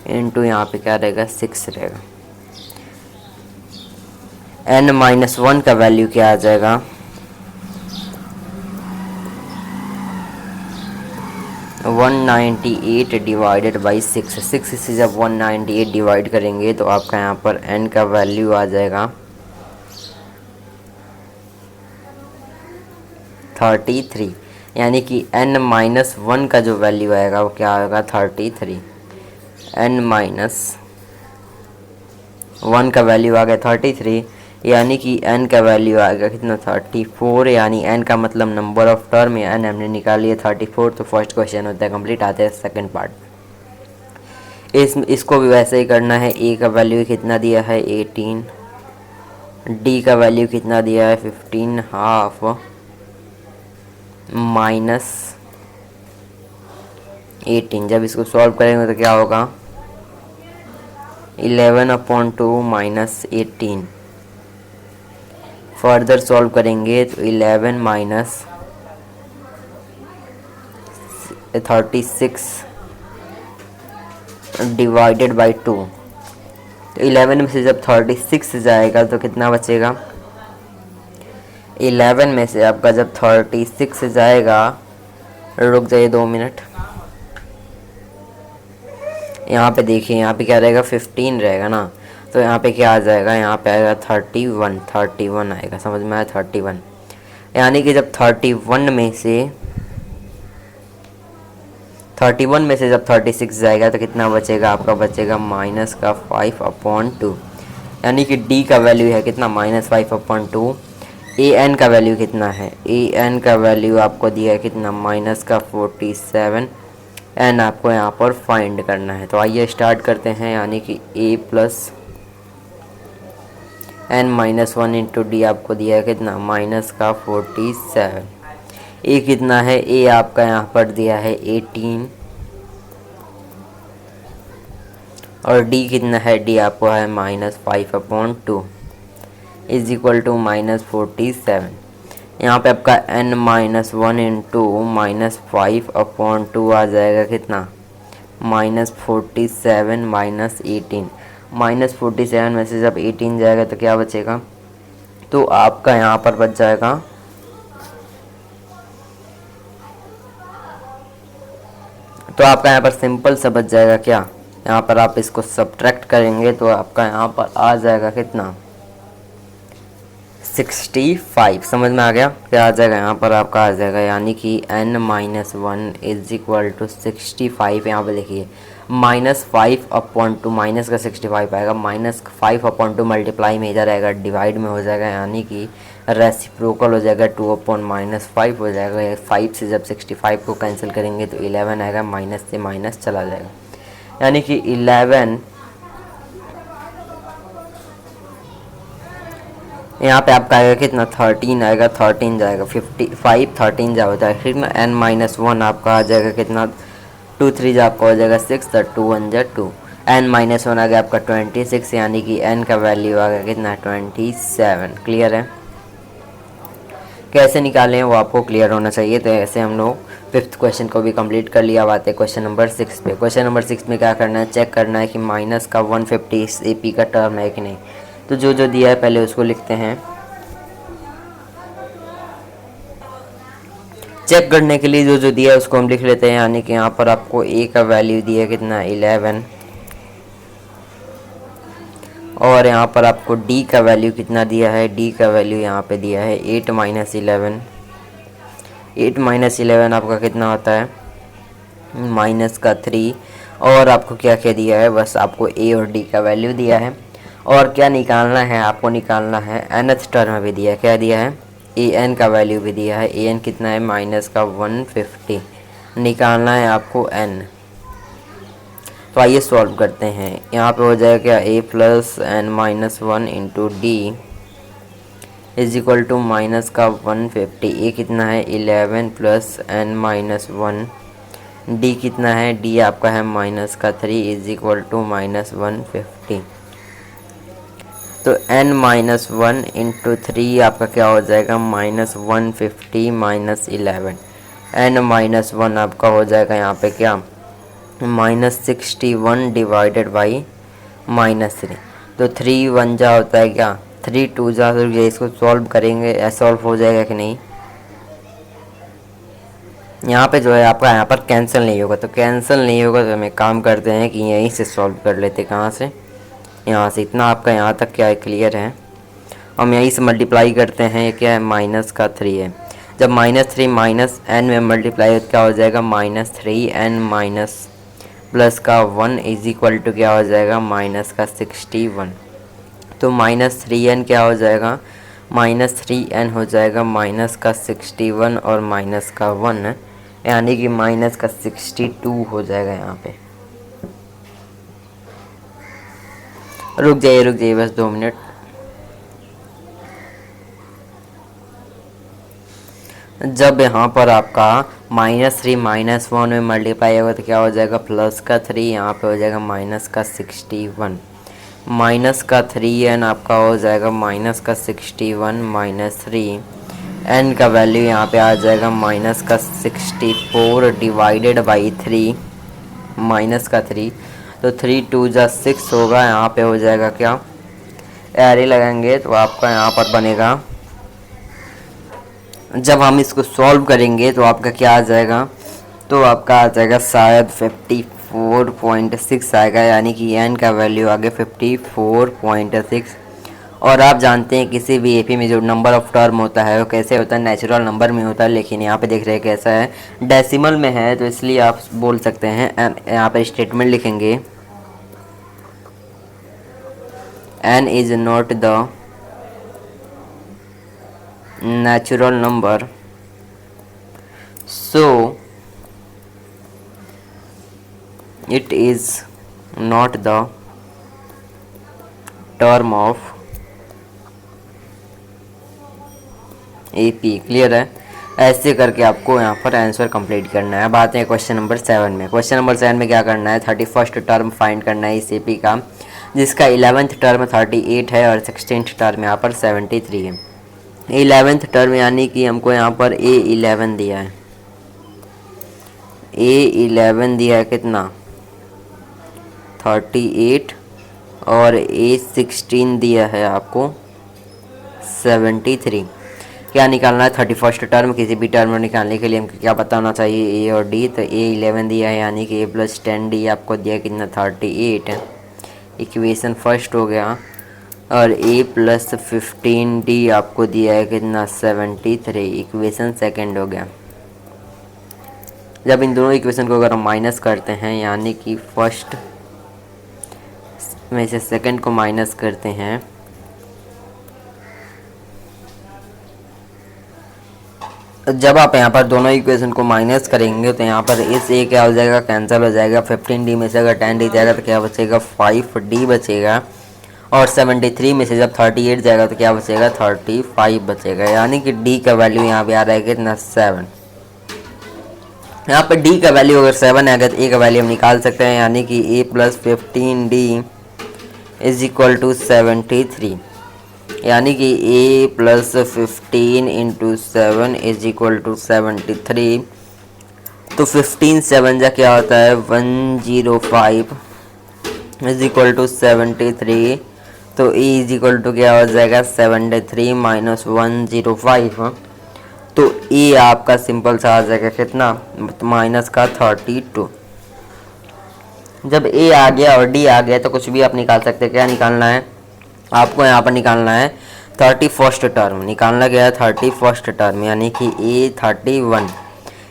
इंटू यहाँ पे क्या रहेगा 6 रहेगा। एन माइनस वन का वैल्यू क्या आ जाएगा 198 डिवाइडेड बाई 6। 6 से जब 198 डिवाइड करेंगे तो आपका यहाँ पर n का वैल्यू आ जाएगा 33, यानी कि n माइनस वन का जो वैल्यू आएगा वो क्या आएगा 33। n माइनस वन का वैल्यू आ गया 33, यानी कि n का वैल्यू आ गया कितना 34, यानी n का मतलब नंबर ऑफ टर्म या n हमने निकाल लिया 34। तो फर्स्ट क्वेश्चन होता है कंप्लीट। आते हैं सेकंड पार्ट। इसको भी वैसे ही करना है। a का वैल्यू कितना दिया है 18, d का वैल्यू कितना दिया है 15 हाफ माइनस 18। जब इसको सॉल्व करेंगे तो क्या होगा 11/2 माइनस 18। फर्दर सॉल्व करेंगे तो 11 माइनस 36 डिवाइडेड बाई 2। तो 11 में से जब 36 जाएगा तो कितना बचेगा, 11 में से आपका जब 36 जाएगा, रुक जाइए 2 मिनट, यहाँ पे देखिए यहाँ पे क्या रहेगा 15 रहेगा ना, तो यहाँ पे क्या आ जाएगा, यहाँ पे आएगा 31 आएगा। समझ में आया 31, यानी कि जब 31 में से जब 36 जाएगा तो कितना बचेगा आपका, बचेगा माइनस का 5/2, यानी कि डी का वैल्यू है कितना -5/2। ए एन का वैल्यू कितना है, ए एन का वैल्यू आपको दिया है कितना माइनस का 47, एन आपको यहाँ पर फाइंड करना है। तो आइए स्टार्ट करते हैं, यानी कि A plus N minus one into D आपको दिया है कितना माइनस का 47। ए कितना है, ए आपका यहाँ पर दिया है 18 और डी कितना है, डी आपको है -5/2 इज इक्वल टू -47। यहाँ पे आपका n माइनस वन इंटू -5/2 आ जाएगा कितना -47 -18, -47 में से जब 18 जाएगा तो क्या बचेगा, तो आपका यहाँ पर बच जाएगा, तो आपका यहाँ पर सिंपल सा बच जाएगा क्या, यहाँ पर आप इसको सब्ट्रैक्ट करेंगे तो आपका यहाँ पर आ जाएगा कितना, 65। समझ में आ गया, क्या आ जाएगा यहाँ पर आपका आ जाएगा, यानी कि n-1 इज इक्वल टू 65। यहाँ पे देखिए -5/2 माइनस का 65 आएगा, -5/2 मल्टीप्लाई में इधर आएगा, डिवाइड में हो जाएगा, यानी कि रेसिप्रोकल हो जाएगा, 2/-5 हो जाएगा। 5 से जब 65 को कैंसिल करेंगे तो 11 आएगा, माइनस से माइनस चला जाएगा, यानी कि 11 यहाँ पे आपका आएगा कितना, 13 आएगा, 13 जाएगा, 55 13 जा होता है, ठीक ना। n-1 आपका आ जाएगा कितना, 2 3 जा आपका हो जाएगा 6, 2 1 जा 2, n-1 आ गया आपका 26, यानी कि n का वैल्यू आ गया कितना, 27। क्लियर है, कैसे निकालें वो आपको क्लियर होना चाहिए। तो ऐसे हम लोग 5th क्वेश्चन को भी कंप्लीट कर लिया। बात है क्वेश्चन नंबर 6 पे। क्वेश्चन नंबर 6 में क्या करना है, चेक करना है कि माइनस का 150 AP का टर्म है कि नहीं। तो जो जो दिया है पहले उसको लिखते हैं। चेक करने के लिए जो जो दिया है उसको हम लिख लेते हैं, यानी कि यहाँ पर आपको a का वैल्यू दिया है कितना, 11, और यहाँ पर आपको d का वैल्यू कितना दिया है, d का वैल्यू यहाँ पे दिया है 8 - 11। 8 - 11 आपका कितना होता है, -3। और आपको क्या क्या दिया है, बस आपको a और d का वैल्यू दिया है। और क्या निकालना है, आपको निकालना है nth टर्म भी दिया है, क्या दिया है, an का वैल्यू भी दिया है। an कितना है, -150 निकालना है आपको n। तो आइए सॉल्व करते हैं। यहाँ पे हो जाएगा क्या, a + n-1 into D is equal to minus का 150। a कितना है, 11 + n-1, d कितना है, d आपका है -3 इज इक्वल टू -150। तो n-1 इंटू 3 आपका क्या हो जाएगा, -150 - 11। n-1 आपका हो जाएगा यहाँ पे क्या, -61 डिवाइडेड बाई -3। तो 3 1 जा होता है क्या, 3 2 जा, इसको सॉल्व करेंगे, सॉल्व हो जाएगा कि नहीं। यहाँ पे जो है आपका यहाँ पर कैंसिल नहीं होगा, तो कैंसिल नहीं होगा तो हम एक काम करते हैं कि यहीं से सॉल्व कर लेते। कहाँ से, यहाँ से। इतना आपका यहाँ तक क्या है, क्लियर है। हम यहीं से मल्टीप्लाई करते हैं, ये क्या है, -3 है। जब -3 माइनस n में मल्टीप्लाई तो क्या हो जाएगा, -3n प्लस का 1 इज इक्वल टू क्या हो जाएगा, -61। तो -3n क्या हो जाएगा, -3n हो जाएगा -61 और -1, यानी कि -62 हो जाएगा यहाँ पे। रुक जाइए बस 2 मिनट। जब यहाँ पर आपका -3 -1 में मल्टीप्लाई होगा तो क्या हो जाएगा, +3, यहाँ पे हो जाएगा -61, -3n आपका हो जाएगा -61 -3, n का वैल्यू यहाँ पे आ जाएगा -64 डिवाइडेड बाई 3, -3। तो 3 2 जा 6 होगा, यहाँ पे हो जाएगा क्या, एरे लगाएंगे तो आपका यहाँ पर बनेगा, जब हम इसको सॉल्व करेंगे तो आपका क्या आ जाएगा, तो आपका आ जाएगा शायद 54.6 आएगा, यानी कि n का वैल्यू आ गया 54.6। और आप जानते हैं किसी भी एपी में जो नंबर ऑफ टर्म होता है वो कैसे होता है, नेचुरल नंबर में होता है, लेकिन यहाँ पे देख रहे हैं कैसा है, डेसिमल में है, तो इसलिए आप बोल सकते हैं, यहाँ पे स्टेटमेंट लिखेंगे, n is not the natural number, so it is not the term of AP। Clear है, ऐसे करके आपको यहाँ पर आंसर कंप्लीट करना है। बात है क्वेश्चन नंबर 7 में। क्वेश्चन नंबर 7 में क्या करना है, 31st टर्म फाइंड करना है इस AP का, जिसका 11th टर्म 38 है और 16th टर्म यहाँ पर 73 है। 11th टर्म यानी कि हमको यहाँ पर A11 दिया है, A11 दिया है कितना, 38 और ए 16 दिया है आपको 73। क्या निकालना है 31st टर्म, किसी भी टर्म निकालने के लिए हमको क्या बताना चाहिए, ए और डी। तो ए 11 दिया है यानी कि ए प्लस 10 डी आपको दिया कितना 38 है, इक्वेशन फर्स्ट हो गया। और ए प्लस 15 डी आपको दिया है कितना 73, इक्वेशन सेकंड हो गया। जब इन दोनों इक्वेशन को अगर हम माइनस करते हैं यानी कि फर्स्ट में से सेकंड को माइनस करते हैं जब आप यहाँ पर दोनों इक्वेशन को माइनस करेंगे तो यहाँ पर इस ए क्या हो जाएगा, कैंसिल हो जाएगा। 15d में से अगर 10d जाएगा तो क्या बचेगा 5d बचेगा। और 73 में से जब 38 जाएगा तो क्या बचेगा 35 बचेगा। यानी कि d का वैल्यू यहाँ पे आ रहा है कितना 7। यहाँ पर d का वैल्यू अगर 7 आएगा तो a का वैल्यू हम निकाल सकते हैं, यानी कि a plus 15d is equal to 73। यानी कि a plus 15 into 7 is equal to 73। तो 15 7 जा क्या होता है 105 इज इक्वल टू 73। तो e इज इक्वल टू क्या हो जाएगा 73 माइनस 105। तो e आपका सिंपल सा आ जाएगा कितना माइनस का 32। जब a आ गया और d आ गया तो कुछ भी आप निकाल सकते हैं। क्या निकालना है आपको, यहाँ पर निकालना है 31st टर्म। निकालना गया है 31st टर्म यानी कि A31।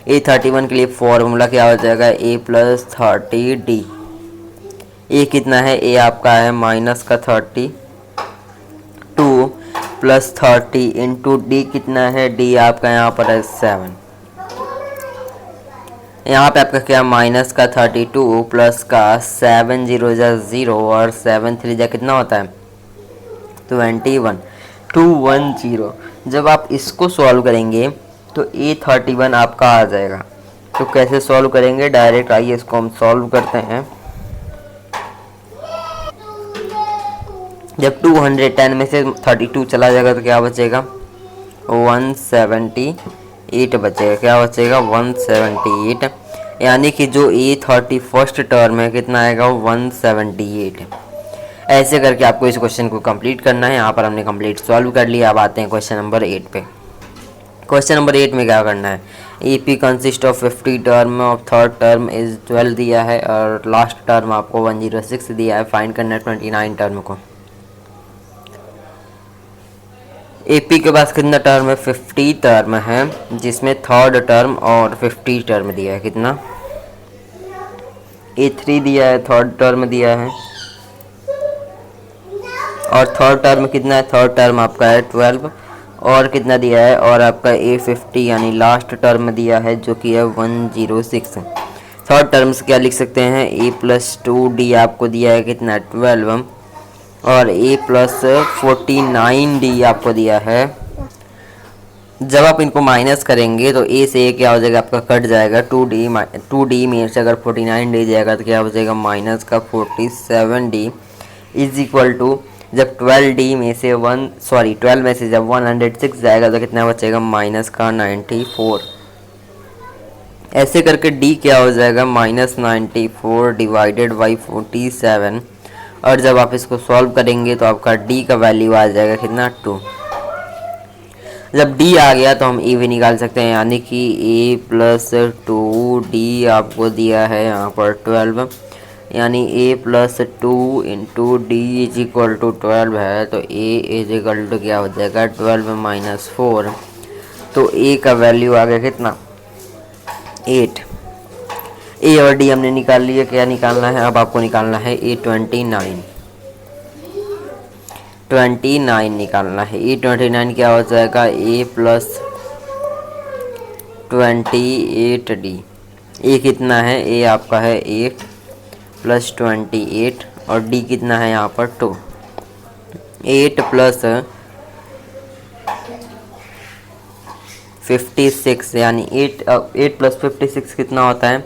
A31 के लिए फॉर्मूला क्या हो जाएगा a प्लस 30d। a कितना है, a आपका है माइनस का 32 प्लस 30 इंटू डी कितना है, d आपका यहाँ पर है 7। यहाँ पे आपका क्या माइनस का 32 प्लस का 7 0 जा 0 और 7 3 जा कितना होता है 21 210। जब आप इसको सॉल्व करेंगे तो A31 आपका आ जाएगा। तो कैसे सॉल्व करेंगे, डायरेक्ट आइए इसको हम सॉल्व करते हैं। जब 210 में से 32 चला जाएगा तो क्या बचेगा 178 बचेगा। क्या बचेगा 178। यानी कि जो A31st टर्म है कितना आएगा 178। ऐसे करके आपको इस क्वेश्चन को कंप्लीट करना है। यहाँ पर हमने कंप्लीट सॉल्व कर लिया। अब आते हैं क्वेश्चन नंबर 8 पे। क्वेश्चन नंबर 8 में क्या करना है, AP consist of 50 term of third term is 12 दिया है और लास्ट टर्म आपको 106 दिया है। फाइंड करना है 29 टर्म को। AP के पास कितना टर्म है 50 टर्म है, जिसमें थर्ड टर्म और 50 टर्म दिया है। कितना A3 दिया है, थर्ड टर्म दिया है और थर्ड टर्म कितना है, थर्ड टर्म आपका है 12 और कितना दिया है और आपका A50 यानी लास्ट टर्म दिया है जो कि है 106। थर्ड टर्म से क्या लिख सकते हैं A प्लस 2D आपको दिया है कितना 12 और A प्लस 49D आपको दिया है। जब आप इनको माइनस करेंगे तो A से A क्या हो जाएगा आपका कट जाएगा 2D में से अगर 49D जाएगा तो क्या हो जाएगा माइनस का 47D इज इक्वल टू जब 12D में से 12 में से जब 106 जाएगा तो कितना बचेगा माइनस का 94। ऐसे करके D क्या हो जाएगा माइनस 94 डिवाइडेड बाई 47। और जब आप इसको सॉल्व करेंगे तो आपका D का वैल्यू आ जाएगा कितना 2। जब D आ गया तो हम E भी निकाल सकते हैं, यानी कि A प्लस 2D आपको दिया है यहाँ पर 12 यानी A plus 2 into D is equal to 12 है। तो A इज इक्वल टू क्या हो जाएगा 12 माइनस 4। तो A का वैल्यू आ गया कितना 8। A और D हमने निकाल लिया। क्या निकालना है अब आपको निकालना है A29 निकालना है। A29 क्या हो जाएगा A प्लस 28D। A कितना है A आपका है 8 प्लस 28 और D कितना है यहाँ पर 2। 8 प्लस 56 यानी 8 प्लस 56 कितना होता है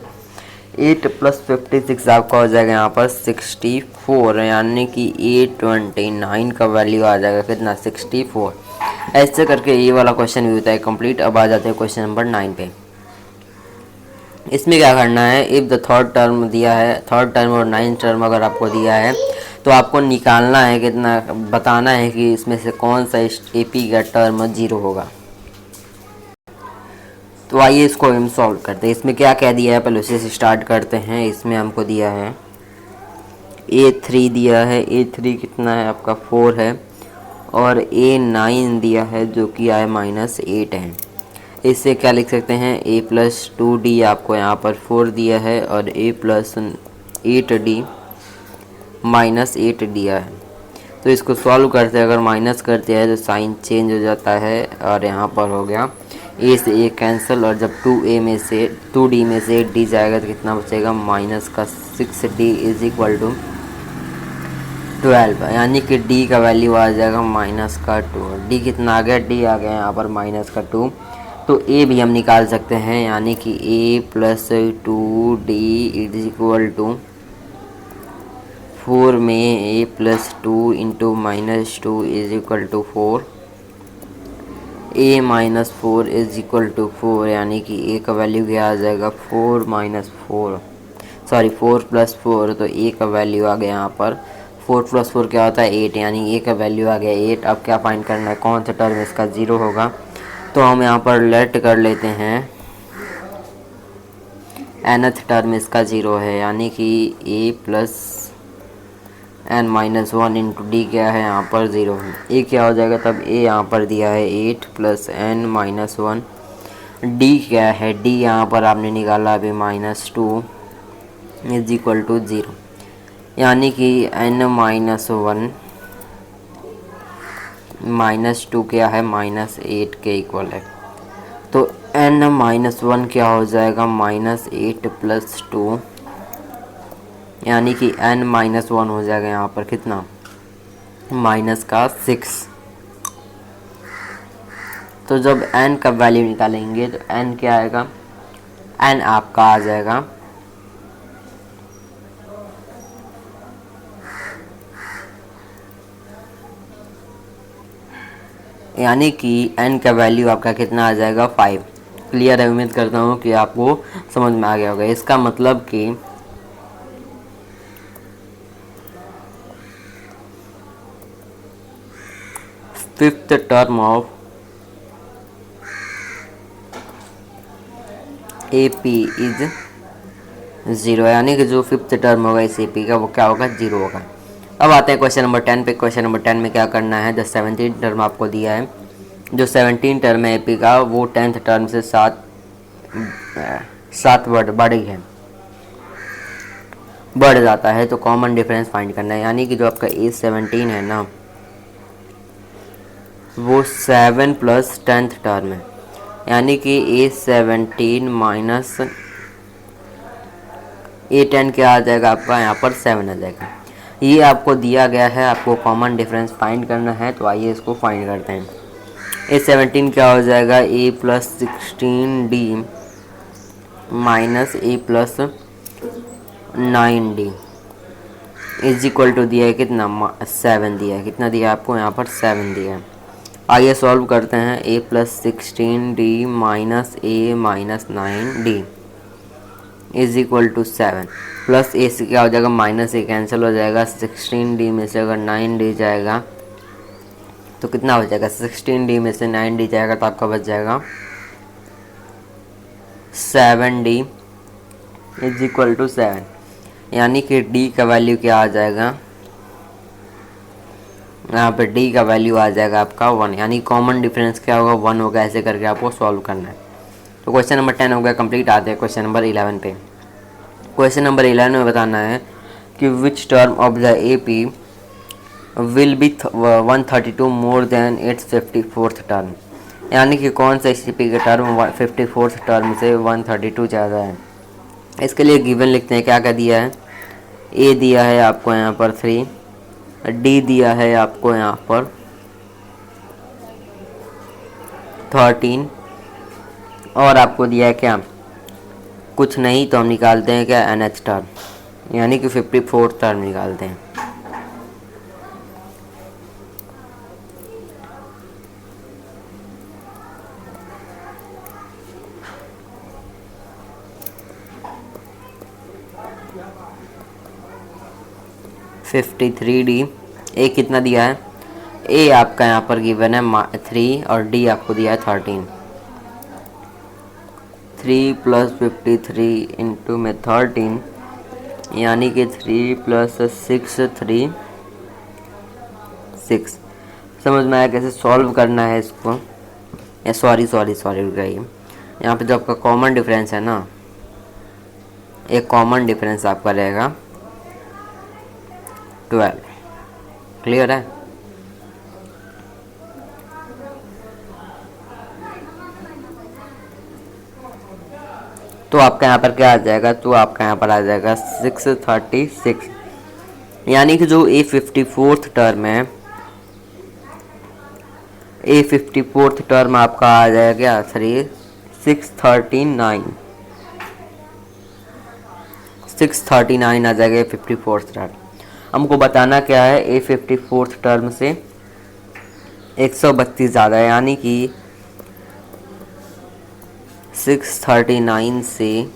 8 प्लस 56 आपका हो जाएगा यहाँ पर 64 यानी कि A29 का वैल्यू आ जाएगा कितना 64। ऐसे करके ये वाला क्वेश्चन भी होता है कंप्लीट। अब आ जाते हैं क्वेश्चन नंबर 9 पे। इसमें क्या करना है, इफ़ द थर्ड टर्म दिया है, थर्ड टर्म और नाइन्थ टर्म अगर आपको दिया है तो आपको निकालना है कितना, बताना है कि इसमें से कौन सा AP का टर्म 0 होगा। तो आइए इसको हम सॉल्व करते हैं। इसमें क्या क्या दिया है पहले उसे से स्टार्ट करते हैं। इसमें हमको दिया है A3 दिया है, A3 कितना है आपका 4 है, और A9 दिया है जो कि आए -8 है। इससे क्या लिख सकते हैं, A+2D आपको यहाँ पर 4 दिया है और A+8D -8 दिया है। तो इसको सॉल्व करते हैं, अगर माइनस करते हैं तो साइन चेंज हो जाता है और यहाँ पर हो गया A से A कैंसिल, और जब 2D में से D जाएगा तो कितना बचेगा, माइनस का 6D इज इक्वल टू 12, यानी कि D का वैल्यू आ जाएगा -2। D कितना आ गया, D आ गया यहाँ पर -2। तो A भी हम निकाल सकते हैं, यानी कि A+2D इज इक्वल टू 4 में A+2 into -2 is equal to 4, A-4 is equal to 4, यानी कि A का वैल्यू क्या आ जाएगा, 4 + 4, तो A का वैल्यू आ गया यहाँ पर 4 + 4 क्या होता है 8, यानी A का वैल्यू आ गया 8। अब क्या फाइंड करना है, कौन सा टर्म इसका 0 होगा। तो हम यहाँ पर लेट कर लेते हैं nth टर्म इसका 0 है, यानी कि A+n-1 इंटू D क्या है यहाँ पर 0 है। A क्या हो जाएगा, तब A यहाँ पर दिया है 8 + n-1, D क्या है, D यहाँ पर आपने निकाला अभी -2 इज इक्वल टू 0, यानी कि n-1 -2 क्या है, -8 के इक्वल है। तो n-1 क्या हो जाएगा, -8 + 2, यानी कि n-1 हो जाएगा यहाँ पर कितना, -6। तो जब n का वैल्यू निकालेंगे तो n क्या आएगा, n आपका आ जाएगा यानी कि n का वैल्यू आपका कितना आ जाएगा 5। क्लियर है, उम्मीद करता हूँ कि आपको समझ में आ गया होगा। इसका मतलब कि fifth term of AP is 0, यानी कि जो फिफ्थ टर्म होगा इस AP का वो क्या होगा, 0 होगा। अब आते हैं क्वेश्चन नंबर 10 पे। क्वेश्चन नंबर 10 में क्या करना है, जो 17 टर्म आपको दिया है, जो 17 टर्म है AP का वो 10th टर्म से 7 बढ़ी है, बढ़ जाता है, तो कॉमन डिफरेंस फाइंड करना है। यानी कि जो आपका A17 है ना वो 7 + 10th टर्म है, यानी कि A17 माइनस A10 क्या आ जाएगा आपका, यहाँ पर 7 आ जाएगा। ये आपको दिया गया है, आपको कॉमन डिफरेंस फाइंड करना है, तो आइए इसको फाइंड करते हैं। A17 क्या हो जाएगा, A+16D minus A+9D is equal to दिया है कितना, 7 दिया है। कितना दिया है आपको, यहाँ पर 7 दिया है। आइए सॉल्व करते हैं। A+16D minus A-9D is equal to 7, plus A से क्या हो जाएगा, माइनस ए कैंसिल हो जाएगा। 16D में से अगर 9D जाएगा तो कितना हो जाएगा, 16D में से 9D जाएगा तो आपका बच जाएगा 7D इज इक्वल टू 7, यानी कि D का वैल्यू क्या आ जाएगा, यहाँ पे D का वैल्यू आ जाएगा आपका 1, यानी कॉमन डिफरेंस क्या होगा, 1 होगा। ऐसे करके आपको सॉल्व करना है। तो क्वेश्चन नंबर 10 हो गया कंप्लीट। आते हैं क्वेश्चन नंबर 11 पे। क्वेश्चन नंबर 11 में बताना है कि which term of the AP will be 132 more than it's 54th term, यानी कि कौन सा AP का टर्म 54th टर्म से 132 ज़्यादा है। इसके लिए गिवन लिखते हैं, क्या क्या दिया है। A दिया है आपको यहाँ पर 3, D दिया है आपको यहाँ पर 13, और आपको दिया है क्या, कुछ नहीं, तो हम निकालते हैं क्या, nth टर्म, यानी कि 54th टर्म निकालते हैं। 53D। ए कितना दिया है? ए आपका यहाँ पर गिवन है 3 और डी आपको दिया है 13। 3 + 53 इंटू में 13 यानी कि 3 + 6 3 6। समझ में आया कैसे सॉल्व करना है इसको? या सॉरी रुक गई। यहाँ पे जो आपका कॉमन डिफरेंस है ना, एक कॉमन डिफरेंस आपका रहेगा 12। क्लियर है? तो आपका यहाँ पर क्या आ जाएगा? तो आपका यहाँ पर आ जाएगा 636। यानी कि जो A54th टर्म है, A54th टर्म आपका आ जाएगा क्या? 639 आ जाएगा A54th टर्म। हमको बताना क्या है? A54th टर्म से 132 ज़्यादा है, यानी कि 639 से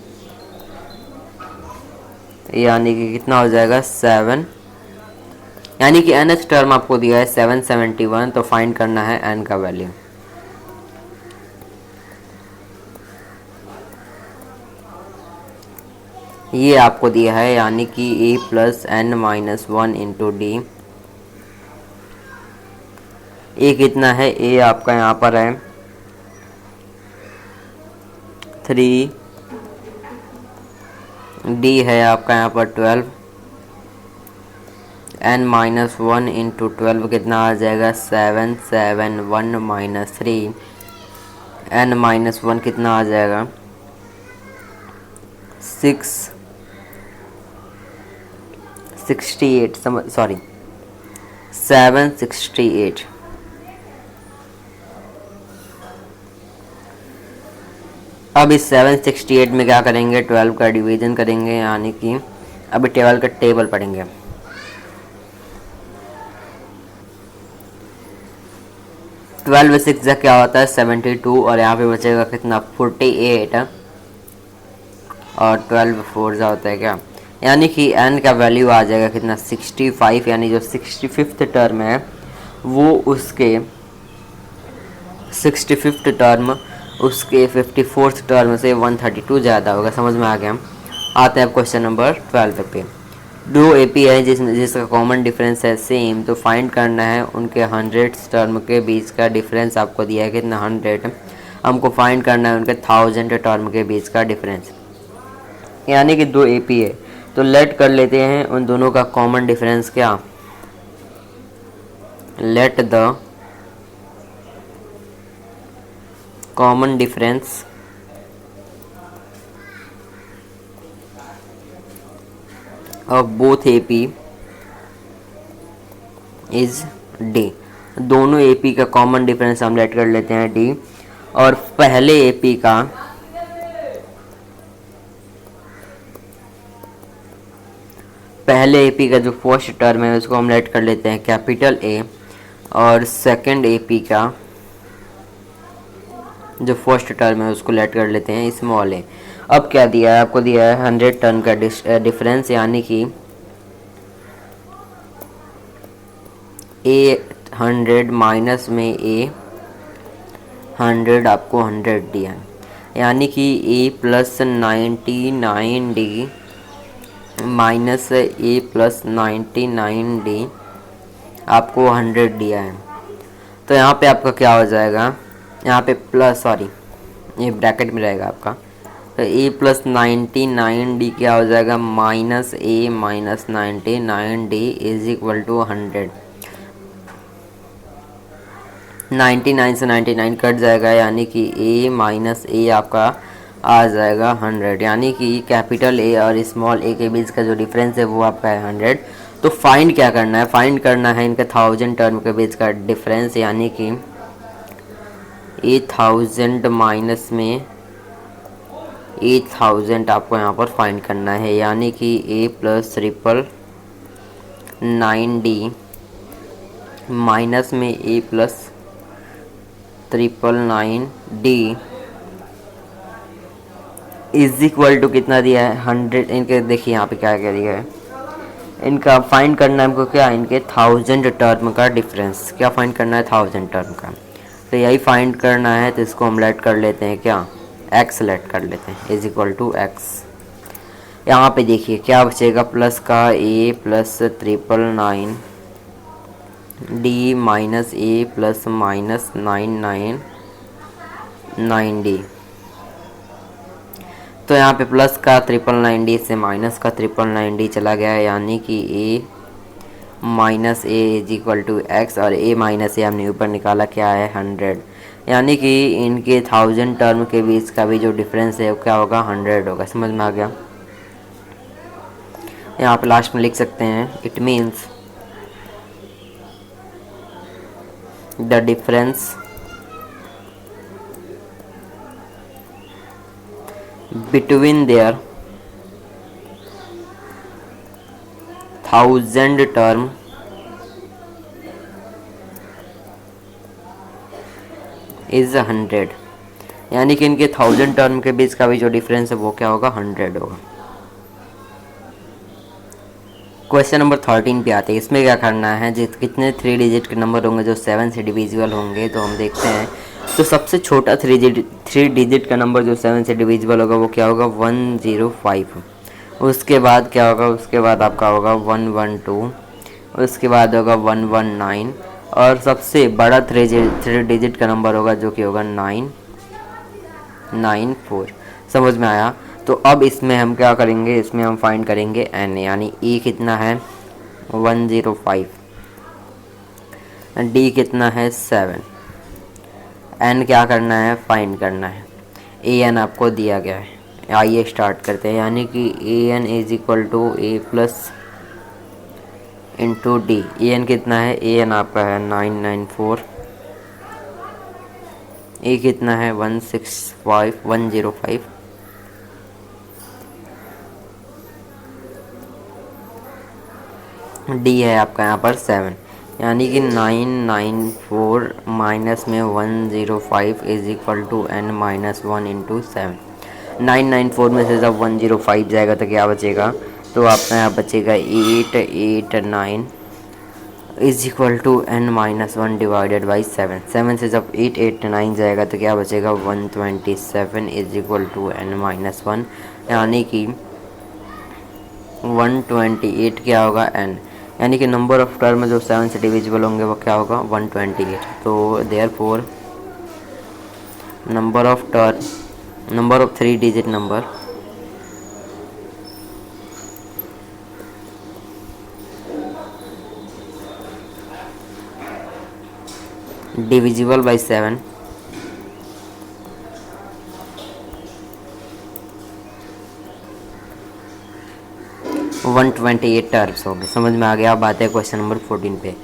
यानी कि कितना हो जाएगा? 7। यानी कि nth टर्म आपको दिया है 771। तो फाइंड करना है n का वैल्यू। ये आपको दिया है, यानी कि a + n - 1 into D. A कितना है? ए आपका यहाँ पर है 3, डी है आपका यहाँ पर 12। n - 1 इंटू 12 कितना आ जाएगा? 771 - 3। n - 1 कितना आ जाएगा? 668। 768। अब इस 768 में क्या करेंगे? 12 का डिवीजन करेंगे, यानी कि अभी 12 का टेबल पढ़ेंगे। ट्वेल्व में 6 क्या होता है? 72। और यहाँ पे बचेगा कितना? 48। और 12 4 होता है क्या? यानी कि n का वैल्यू आ जाएगा कितना? 65। यानी जो 65th टर्म है वो उसके 65th टर्म उसके 54th टर्म से 132 ज़्यादा होगा। समझ में आ गया? आते हैं अब क्वेश्चन नंबर 12 पे। दो AP है जिसका कॉमन डिफरेंस है सेम, तो फाइंड करना है उनके 100 टर्म के बीच का डिफरेंस। आपको दिया है कितना? 100। हमको फाइंड करना है उनके 1000 टर्म के बीच का डिफरेंस। यानी कि दो AP है, तो लेट कर लेते हैं उन दोनों का कॉमन डिफरेंस क्या? Let the common difference of both AP is D। दोनों AP का कॉमन डिफरेंस हम लेट कर लेते हैं D। और पहले AP का जो फर्स्ट टर्म है उसको हम लेट कर लेते हैं कैपिटल A। और सेकंड AP का जो फर्स्ट टर्म है उसको लेट कर लेते हैं स्मॉल a। अब क्या दिया है? आपको दिया है 100 टर्म का डिफरेंस, यानी कि a 100 माइनस में a 100 आपको 100 दिया है, यानी कि a + 99d minus a + 99d आपको 100 दिया है। तो यहाँ पे आपका क्या हो जाएगा? यहाँ पे ये ब्रैकेट में रहेगा आपका। तो a + 99d क्या हो जाएगा? -a - 99d is equal to 100। 99 से 99 कट जाएगा, यानी कि a - a आपका आ जाएगा 100। यानी कि कैपिटल A और स्मॉल a के बीच का जो डिफरेंस है वो आपका है 100। तो फाइंड क्या करना है? फाइंड करना है इनका 1000 टर्म के बीच का डिफरेंस, यानी कि a 1000 माइनस में a 1000 आपको यहाँ पर फाइंड करना है, यानी कि a + 999d माइनस में a + 999d is equal to कितना दिया है? 100। इनके देखिए यहाँ पे क्या क्या दिया है? इनका फाइंड करना है हमको क्या, इनके 1000 टर्म का डिफरेंस। क्या फाइंड करना है, 1000 टर्म का। तो यही फाइंड करना है, तो इसको हम लेट कर लेते हैं क्या, एक्स लेट कर लेते हैं इज इक्वल टू एक्स। यहाँ पे देखिए क्या बचेगा, प्लस का ए प्लस 999 डी माइनस ए प्लस माइनस 999 डी। तो यहाँ पे प्लस का 999 से माइनस का 999 चला गया, यानी कि A minus A is equal to X, और ए माइनस ए हमने ऊपर निकाला क्या है 100, यानी कि इनके 1000 टर्म के बीच का भी जो डिफरेंस है वो क्या होगा 100 होगा। समझ में आ गया। यहाँ पे लास्ट में लिख सकते हैं, it means the difference between their 1000 term is 100, यानी कि इनके 1000 टर्म के बीच का भी जो डिफरेंस है वो क्या होगा 100 होगा। क्वेश्चन नंबर 13 पे आते हैं। इसमें क्या करना है, कितने 3 डिजिट के नंबर होंगे जो 7 से डिविजिबल होंगे, तो हम देखते हैं। तो सबसे छोटा 3 डिजिट का नंबर जो 7 से डिविजिबल होगा वो क्या होगा 105। उसके बाद क्या होगा, उसके बाद आपका होगा 112, उसके बाद होगा 119, और सबसे बड़ा 3 डिजिट का नंबर होगा जो कि होगा 994। समझ में आया। तो अब इसमें हम क्या करेंगे, इसमें हम फाइंड करेंगे एन, यानी ई कितना है 105, डी कितना है 7, एन क्या करना है फाइंड करना है। ए एन आपको दिया गया है, आइए स्टार्ट करते हैं। यानी कि A N is equal to A plus into D. A N कितना है, ए एन आपका है 994, ए कितना है 105, डी है आपका यहाँ पर 7, यानी कि 994 माइनस में 105 is equal to N minus 1 into 7। 994 में से जब 105 जाएगा तो क्या बचेगा, तो आपका यहाँ बचेगा 889 is equal to N minus 1 divided by 7। 7 से जब 889 जाएगा तो क्या बचेगा 127 is equal to N minus 1, यानी कि 128 क्या होगा एन, यानी कि नंबर ऑफ टर्म जो 7 से डिविजिबल होंगे वो क्या होगा 128। तो therefore number of 3 digit number divisible by 7 128 terms होंगे। समझ में आ गया। अब आते हैं क्वेश्चन नंबर 14 पे।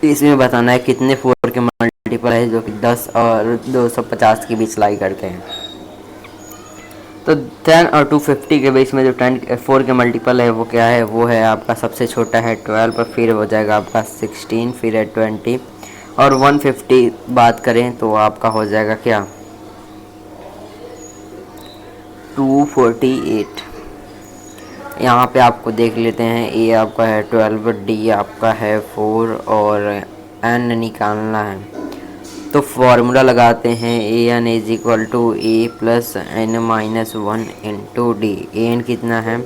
इसमें बताना है कितने 4 के मल्टीपल है जो कि 10 और 250 के बीच लाई करते हैं। तो 10 और 250 के बीच में जो 4 के मल्टीपल है वो क्या है, वो है आपका सबसे छोटा है 12, पर फिर हो जाएगा आपका 16, फिर है 20, और 150 बात करें तो आपका हो जाएगा क्या 248। यहाँ पे आपको देख लेते हैं, ए आपका है 12, डी आपका है 4 और एन निकालना है। तो फॉर्मूला लगाते हैं, A N is equal to A plus N minus 1 into D. A N कितना है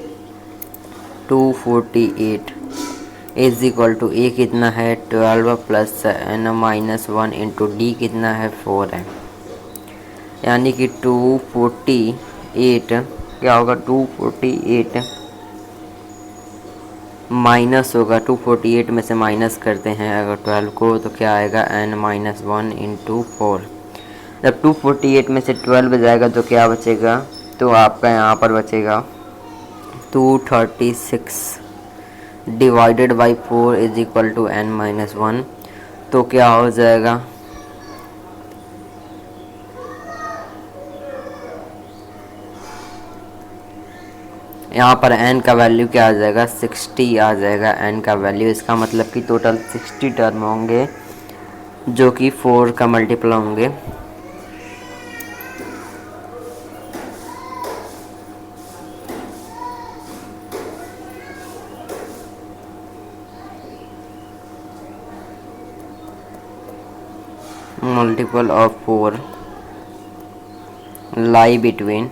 248 इज इक्वल टू ए कितना है 12 plus N minus 1 into D कितना है 4 है, यानी कि 248 क्या होगा 248 माइनस होगा 248 में से माइनस करते हैं अगर 12 को तो क्या आएगा n माइनस 1 इंटू 4। जब 248 में से 12 जाएगा तो क्या बचेगा, तो आपका यहाँ पर बचेगा 236 divided by 4 is equal to n minus 1। तो क्या हो जाएगा यहाँ पर n का वैल्यू क्या आ जाएगा 60 आ जाएगा n का वैल्यू। इसका मतलब कि टोटल 60 टर्म होंगे जो कि 4 का मल्टीपल होंगे। Multiple of 4 lie between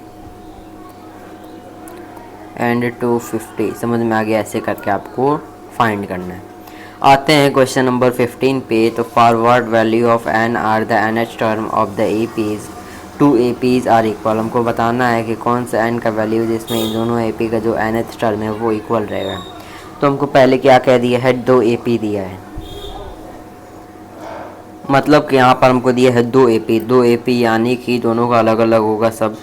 and 250। समझ में आ गया? ऐसे करके आपको फाइंड करना है। आते हैं क्वेश्चन नंबर 15 पे। तो for what value of N are the nth term of the APs, two APs are equal. हमको बताना है कि कौन सा एन का वैल्यू जिसमें इन दोनों ए पी का जो एन एच टर्म है वो इक्वल रहेगा। तो हमको पहले क्या कह दिया है, 2 ए पी दिया है, मतलब कि यहाँ पर हमको दिया है 2 ए पी। 2 ए पी यानी कि दोनों का अलग अलग होगा सब।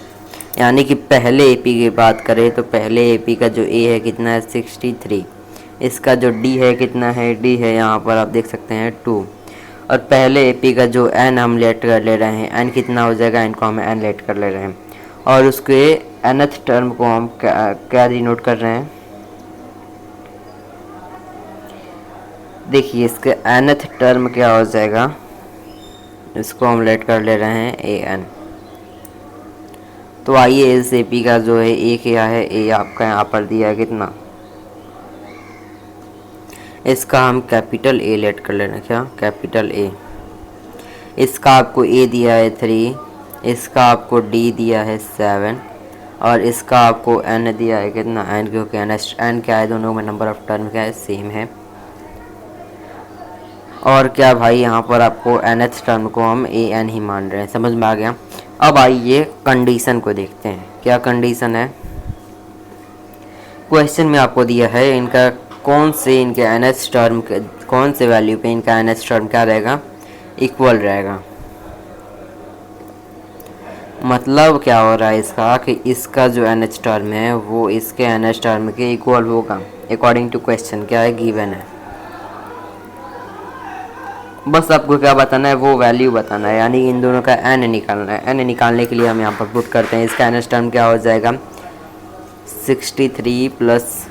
यानी कि पहले ए पी की बात करें तो पहले ए पी का जो ए है कितना है, 63। इसका जो डी है कितना है, डी है यहाँ पर आप देख सकते हैं 2। और पहले ए पी का जो एन हम लेट कर ले रहे हैं, एन कितना हो जाएगा, एन को हम एन लेट कर ले रहे हैं। और उसके एनथ टर्म को हम क्या डिनोट कर रहे हैं, देखिए इसके एनथ टर्म क्या हो जाएगा, इसको हम लेट कर ले रहे हैं ए एन। तो आइए इस ए पी का जो है ए क्या है, ए आपका यहाँ पर दिया है कितना, इसका हम कैपिटल ए लेट कर लेना, क्या कैपिटल ए। इसका आपको ए दिया है 3, इसका आपको डी दिया है 7 और इसका आपको एन दिया है कितना, एन, क्योंकि एन क्या है, दोनों में नंबर ऑफ टर्म क्या है, सेम है। और क्या भाई यहाँ पर आपको एन एच टर्म को हम ए एन ही मान रहे हैं। समझ में आ गया? अब आइए कंडीशन को देखते हैं, क्या कंडीशन है। क्वेश्चन में आपको दिया है इनका कौन से इनके एन एच टर्म, कौन से वैल्यू पे इनका एन एच टर्म क्या रहेगा, इक्वल रहेगा। मतलब क्या हो रहा है इसका कि इसका जो एन एच टर्म है वो इसके एन एच टर्म के इक्वल होगा अकॉर्डिंग टू क्वेश्चन, क्या है, गिवन है। बस आपको क्या बताना है, वो वैल्यू बताना है, यानी इन दोनों का एन निकालना है। एन निकालने के लिए हम यहाँ पर पुट करते हैं, इसका एन एच टर्म क्या हो जाएगा, 63 प्लस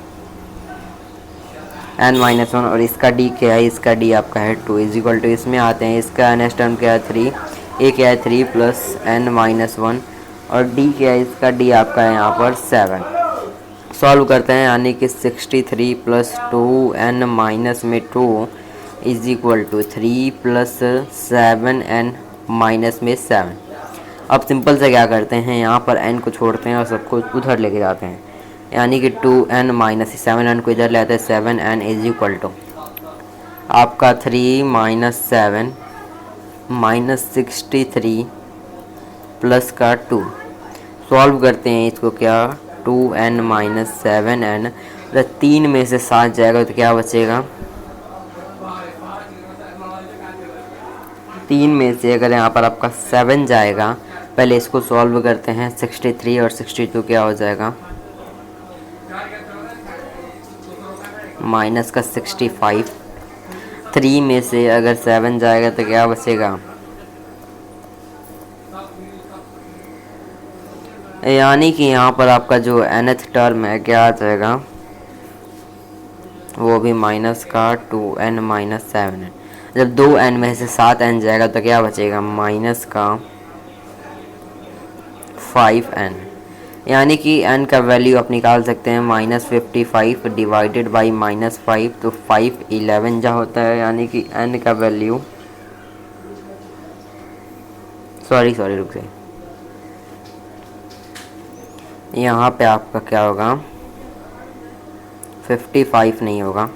n-1 और इसका डी क्या है, इसका डी आपका है 2 इज इक्वल टू, इसमें आते हैं इसका एन एच टर्म क्या है 3, ए क्या है 3 प्लस n-1 और डी क्या है, इसका डी आपका है यहाँ पर 7। सॉल्व करते हैं, यानी कि 63 प्लस 2 n माइनस में 2 is equal to 3 plus 7 n minus में 7। अब सिंपल से क्या करते हैं, यहाँ पर n को छोड़ते हैं और सबको उधर लेके जाते हैं, यानी कि 2n माइनस 7n को इधर ले आते हैं, 7n इज इक्वल टू आपका 3 माइनस 7 माइनस 63 प्लस का 2। सॉल्व करते हैं इसको, क्या 2n माइनस 7n, 3 में से 7 जाएगा तो क्या बचेगा, 3 में से अगर यहाँ पर आपका 7 जाएगा, पहले इसको सॉल्व करते हैं, 63 और 62 क्या हो जाएगा, माइनस का 65। 3 में से अगर 7 जाएगा तो क्या बचेगा, यानी कि यहाँ पर आपका जो nth टर्म है क्या आ जाएगा, वो भी माइनस का 2n माइनस 7 है। जब 2n में से 7n जाएगा तो क्या बचेगा, माइनस का 5n, यानी कि n का वैल्यू आप निकाल सकते हैं -55 डिवाइडेड बाई -5, तो 5 11 जा होता है, यानी कि n का वैल्यू सॉरी रुक से, यहाँ पे आपका क्या होगा, 55 नहीं होगा,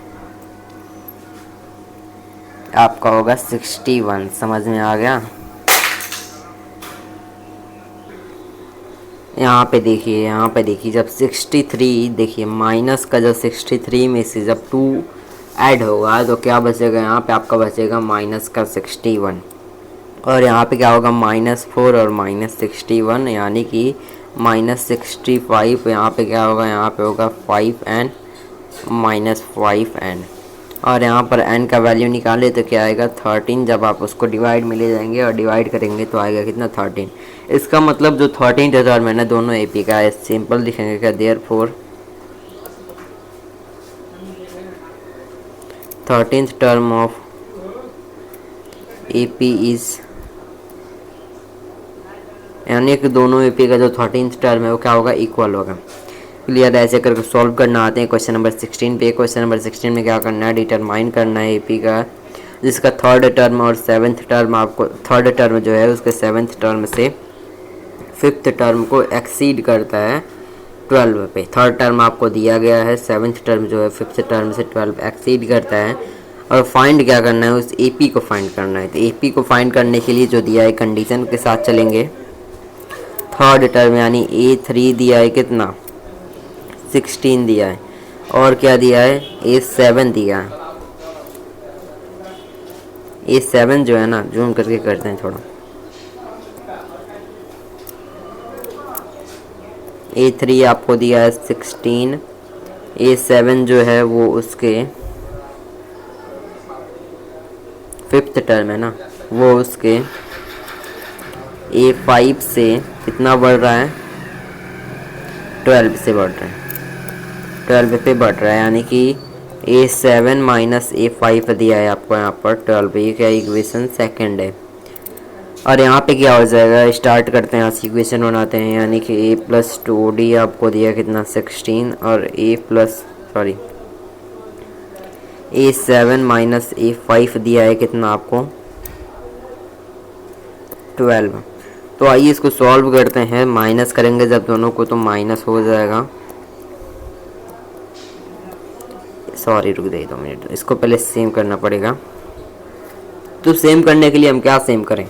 आपका होगा 61। समझ में आ गया? यहाँ पे देखिए जब 63, देखिए माइनस का जब 63 में से जब 2 ऐड होगा तो क्या बचेगा, यहाँ पे आपका बचेगा माइनस का 61 और यहाँ पे क्या होगा, -4 और -61, यानी कि -65। यहाँ पे क्या होगा, यहाँ पे होगा 5n -5n और यहाँ पर n का वैल्यू निकाले तो क्या आएगा, 13। जब आप उसको डिवाइड में ले जाएंगे और डिवाइड करेंगे तो आएगा कितना, 13। इसका मतलब जो 13 टर्म है ना दोनों ए पी का है, सिंपल लिखेंगे क्या, therefore 13th term of A P is, यानी कि दोनों ए पी का जो 13th टर्म है वो क्या होगा, इक्वल होगा। क्लियर? ऐसे करके सॉल्व करना आते हैं क्वेश्चन नंबर 16 पे। क्वेश्चन नंबर 16 में क्या करना है, डिटरमाइन करना है ए पी का जिसका थर्ड टर्म और सेवन्थ टर्म आपको, थर्ड टर्म जो है उसके सेवन्थ टर्म से फिफ्थ टर्म को एक्सीड करता है 12 पे। थर्ड टर्म आपको दिया गया है, सेवन्थ टर्म जो है फिफ्थ टर्म से 12 एक्सीड करता है। और फाइंड क्या करना है, उस AP को फाइंड करना है। तो AP को फाइंड करने के लिए जो दिया है कंडीशन के साथ चलेंगे। थर्ड टर्म यानी A3 दिया है कितना, 16 दिया है, और क्या दिया है, A7 दिया है। A7 जो है ना, जूम करके करते हैं थोड़ा, A3 आपको दिया है 16, A7 जो है वो उसके फिफ्थ टर्म है ना, वो उसके A5 से कितना बढ़ रहा है, 12 से बढ़ रहा है, 12 पे बढ़ रहा है, यानी कि A7 माइनस A5 दिया है आपको यहाँ पर 12। ये क्या इक्वेशन सेकंड है। और यहाँ पे क्या हो जाएगा, स्टार्ट करते हैं, यहाँ से इक्वेशन बनाते हैं, यानी कि A+2D आपको दिया कितना 16, और A7 माइनस A5 दिया है कितना आपको 12। तो आइए इसको सॉल्व करते हैं। माइनस करेंगे जब दोनों को तो माइनस हो जाएगा, सॉरी रुक जाइए 2 मिनट, इसको पहले सेम करना पड़ेगा। तो सेम करने के लिए हम क्या सेम करें,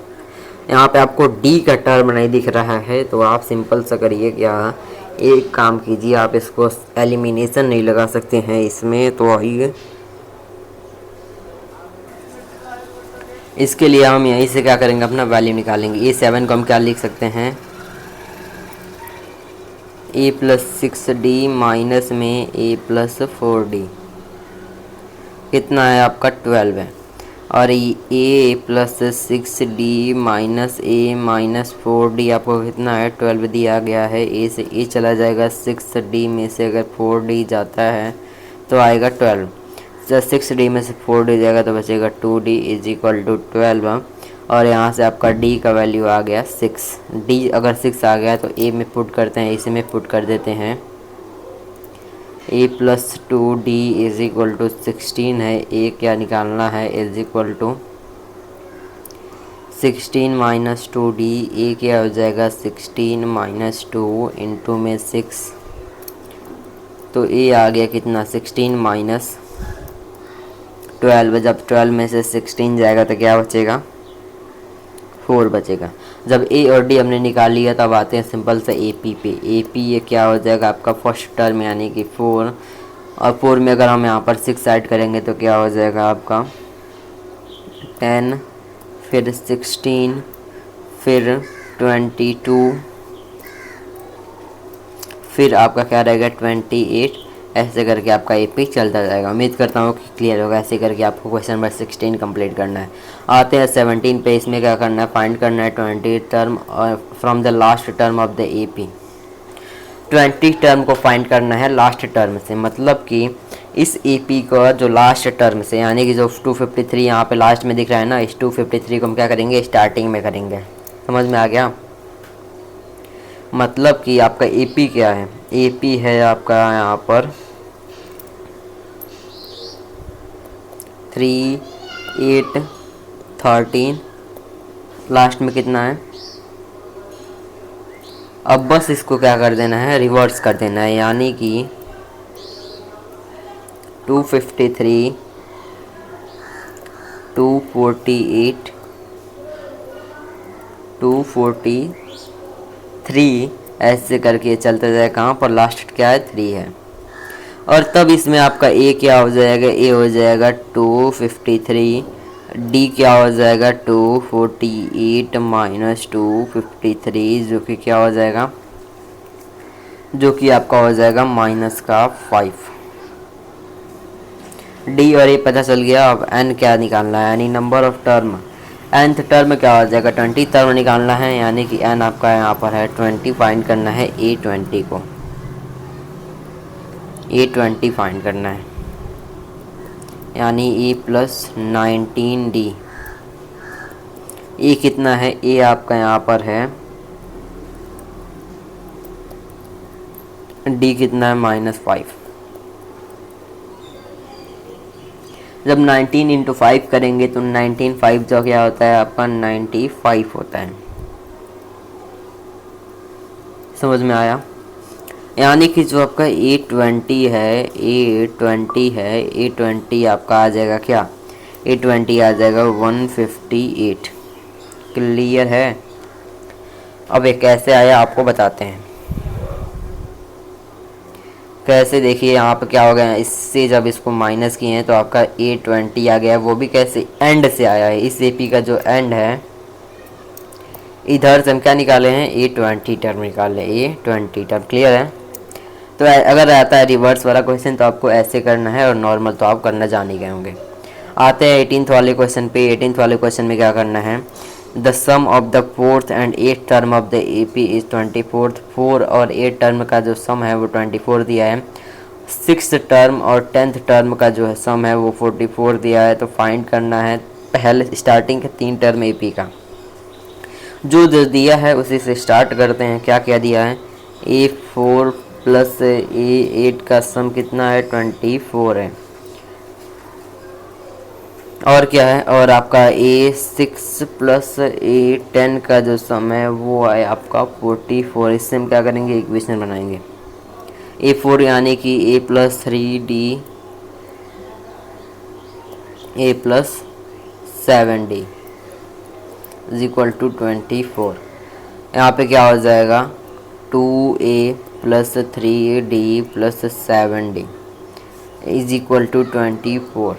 यहाँ पे आपको D का टर्म नहीं दिख रहा है, तो आप सिंपल सा करिए, क्या एक काम कीजिए, आप इसको एलिमिनेशन नहीं लगा सकते हैं इसमें, तो आइए इसके लिए हम यहीं से क्या करेंगे, अपना वैल्यू निकालेंगे। A7 को हम क्या लिख सकते हैं, A+6D माइनस में A+4D कितना है आपका 12 है, और A+6D माइनस A-4D आपको कितना है 12 दिया गया है। A से A चला जाएगा, 6D में से अगर 4D जाता है तो आएगा 12, जब 6D में से 4D जाएगा तो बचेगा 2D इज इक्वल टू 12। और यहाँ से आपका D का वैल्यू आ गया 6। D अगर 6 आ गया तो A में पुट करते हैं, इसी में पुट कर देते हैं। A+2D इज इक्वल टू 16 है, A क्या निकालना है, is equal to 16 minus 2D, A क्या हो जाएगा 16 माइनस 2 इंटू में 6, तो A आ गया कितना 16 माइनस 12। जब 12 में से 16 जाएगा तो क्या बचेगा 4 बचेगा। जब A और D हमने निकाल लिया तब आते हैं सिंपल से AP पे। AP ये क्या हो जाएगा आपका फर्स्ट टर्म यानी कि 4, और 4 में अगर हम यहाँ पर 6 ऐड करेंगे तो क्या हो जाएगा आपका 10, फिर 16, फिर 22, फिर आपका क्या रहेगा 28, ऐसे करके आपका AP चलता जाएगा। उम्मीद करता हूँ कि क्लियर होगा। ऐसे करके आपको क्वेश्चन नंबर 16 कंप्लीट करना है। आते हैं 17 पे। इसमें क्या करना है, फाइंड करना है 20 term from the last term of the AP। 20 term को फाइंड करना है लास्ट टर्म से, मतलब कि इस AP का जो लास्ट टर्म से, यानी कि जो 253 यहाँ पे लास्ट में दिख रहा है ना, इस 253 को हम क्या करेंगे स्टार्टिंग में करेंगे। समझ में आ गया, मतलब कि आपका AP क्या है, AP है आपका यहाँ पर 3, 8, 13, लास्ट में कितना है। अब बस इसको क्या कर देना है, रिवर्स कर देना है, यानी कि 253, 248, 243 ऐसे करके चलते जाए। कहाँ पर लास्ट क्या है 3 है। और तब इसमें आपका A क्या हो जाएगा, A हो जाएगा 253, D क्या हो जाएगा 248 माइनस 253, जो कि क्या हो जाएगा, जो कि आपका हो जाएगा माइनस का 5। D और A पता चल गया। अब N क्या निकालना है, यानी number of term. nth term क्या हो जाएगा 20 टर्म निकालना है, यानी कि N आपका यहाँ पर है 20, फाइंड करना है A20 को, A20 फाइंड करना है, यानी A+19D। A कितना है, A आपका यहाँ पर है, D कितना है -5। जब 19 इंटू 5 करेंगे तो 19 5 जो क्या होता है आपका 95 होता है। समझ में आया? यानी कि जो आपका A20 है, A20 आपका आ जाएगा क्या, A20 आ जाएगा 158। क्लियर है? अब ये कैसे आया आपको बताते हैं। कैसे, देखिए यहाँ पे क्या हो गया, इससे जब इसको माइनस किए हैं तो आपका A20 आ गया, वो भी कैसे, एंड से आया है। इस AP का जो एंड है, इधर से हम क्या निकाले हैं, A20 टर्म निकाले, A20 टर्म। क्लियर है? तो अगर आता है रिवर्स वाला क्वेश्चन तो आपको ऐसे करना है, और नॉर्मल तो आप करना जान ही गए होंगे। आते हैं 18th वाले क्वेश्चन पे। 18th वाले क्वेश्चन में क्या करना है, the sum of the 4th and 8th term of the AP is 24। 4 और 8 टर्म का जो सम है वो 24 दिया है। 6th टर्म और 10th टर्म का जो है सम है वो 44 दिया है। तो फाइंड करना है पहले स्टार्टिंग के 3 टर्म AP का, जो दिया है उसी से स्टार्ट करते हैं। क्या क्या दिया है, A4 प्लस A8 का सम कितना है, 24 है। और क्या है, और आपका A6 प्लस A10 का जो सम है वो है आपका 44। इससे हम क्या करेंगे, इक्वेशन बनाएंगे। A4 यानी कि A plus 3D A plus 7D is equal to 24। यहाँ पे क्या हो जाएगा, 2A plus 3D plus 7D is equal to 24।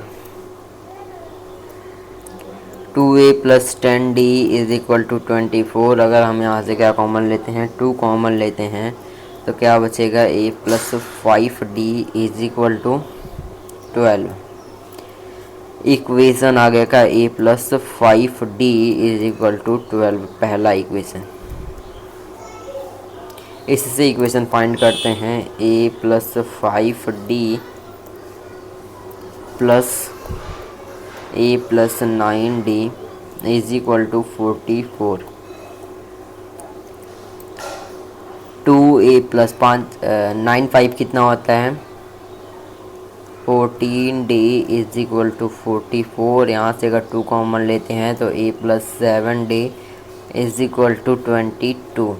2A plus 10D is equal to 24। अगर हम यहाँ से क्या कॉमन लेते हैं, 2 कॉमन लेते हैं तो क्या बचेगा, A plus 5D is equal to 12। Equation आ गया का A plus 5D is equal to 12, पहला इक्वेशन। इससे इक्वेशन फाइंड करते हैं, A plus 5D plus A plus 9D is equal to 44। 2A plus 9 5 कितना होता है, 14D इज इक्वल टू 44। यहाँ से अगर 2 कॉमन लेते हैं तो A plus 7D is equal to 22।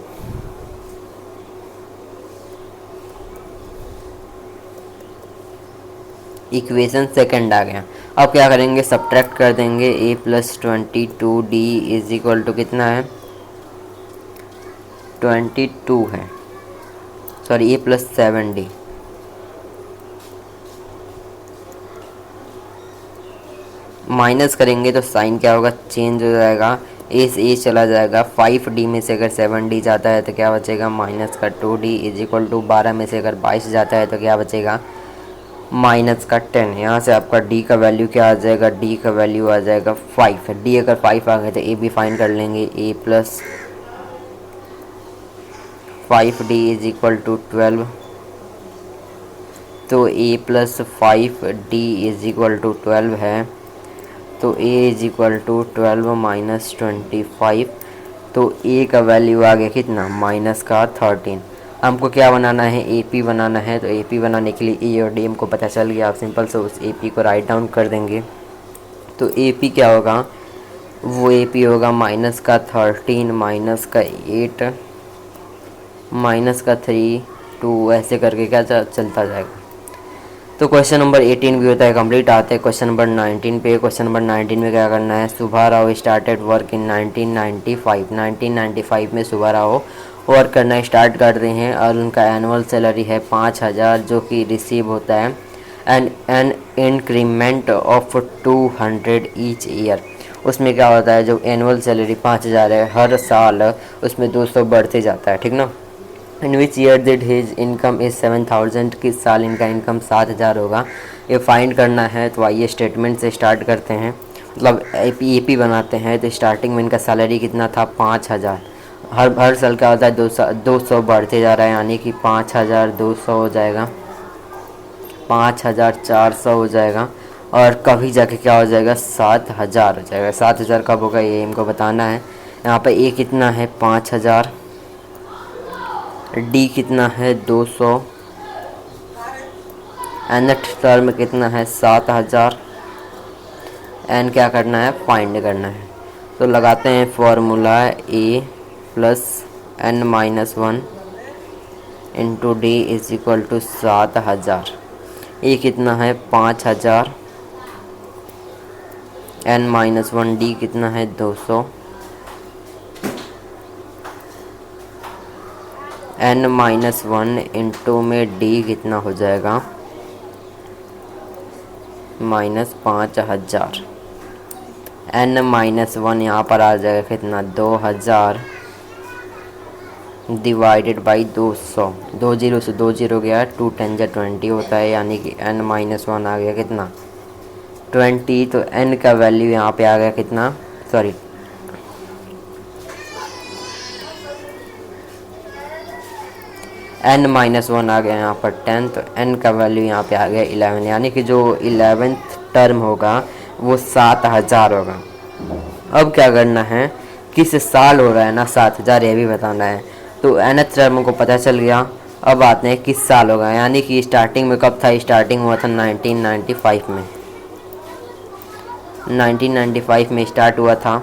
Equation second आ गया। अब क्या करेंगे, सब्ट्रैक्ट कर देंगे। A plus 22D is equal to कितना है, 22 है, sorry A plus 7D। Minus करेंगे तो साइन क्या होगा, चेंज हो जाएगा, A से A चला जाएगा। 5D में से अगर 7D जाता है तो क्या बचेगा, माइनस का 2D इज इक्वल टू 12 में से अगर 22 जाता है तो क्या बचेगा, माइनस का 10। यहाँ से आपका D का वैल्यू क्या आ जाएगा, D का वैल्यू आ जाएगा 5। D अगर 5 आ गए तो A भी फाइंड कर लेंगे। A plus 5D is equal to 12। तो A plus 5D is equal to 12 है। तो A is equal to 12 minus 25। तो A का वैल्यू आ गया कितना, माइनस का 13। हमको क्या बनाना है, AP बनाना है। तो AP बनाने के लिए A और D हमको पता चल गया। आप सिंपल से उस AP को राइट डाउन कर देंगे। तो AP क्या होगा, वो AP होगा माइनस का 13 माइनस का 8 माइनस का 3 2, ऐसे करके क्या चलता जाएगा। तो क्वेश्चन नंबर 18 भी होता है कंप्लीट। आते हैं क्वेश्चन नंबर 19 पे। क्वेश्चन नंबर 19 में क्या करना है, सुभा राव स्टार्टेड वर्क इन 1995। 1995 में सुभा राव वर्क करना स्टार्ट कर रहे हैं और उनका एनुअल सैलरी है 5000, जो कि रिसीव होता है an increment of 200 each year. उसमें क्या होता है, जो एनुअल सैलरी 5000 है, हर साल उसमें 200 बढ़ते जाता है, ठीक ना। In which year did his income is 7000, किस साल इनका इनकम 7000 होगा, ये फाइंड करना है। तो आइए स्टेटमेंट से स्टार्ट करते हैं, मतलब AP बनाते हैं। तो स्टार्टिंग में इनका सैलरी कितना था, 5000। हर साल क्या होता है, 200 बढ़ते जा रहा है, यानी कि 5200 हो जाएगा, 5400 हो जाएगा, और कभी जाके क्या हो जाएगा, 7000 हो जाएगा। 7000 कब होगा ये इनको बताना है। यहाँ पे A कितना है, 5000, D कितना है, 200, nth टर्म कितना है, 7000, एन क्या करना है, फाइंड करना है। तो लगाते हैं formula A plus N minus one into D is equal to 7000। A कितना है 5000, एन माइनस वन, डी कितना है 200, एन माइनस वन इंटू में डी कितना हो जाएगा -5000, एन माइनस वन यहाँ पर आ जाएगा कितना 2000 डिवाइडेड बाई 200। 20 से 20 गया, 2 10 जा 20 होता है, यानी कि एन माइनस वन आ गया कितना 20। तो एन का वैल्यू यहाँ पे आ गया कितना, सॉरी एन माइनस वन आ गया यहाँ पर 10। तो एन का वैल्यू यहाँ पे आ गया 11, यानी कि जो 11th टर्म होगा वो 7000 होगा। अब क्या करना है, किस साल हो रहा है ना 7000 ये भी बताना है। तो nth टर्म को पता चल गया। अब आते हैं किस साल होगा, यानी कि स्टार्टिंग में कब था, स्टार्टिंग हुआ था 1995 में। 1995 में स्टार्ट हुआ था।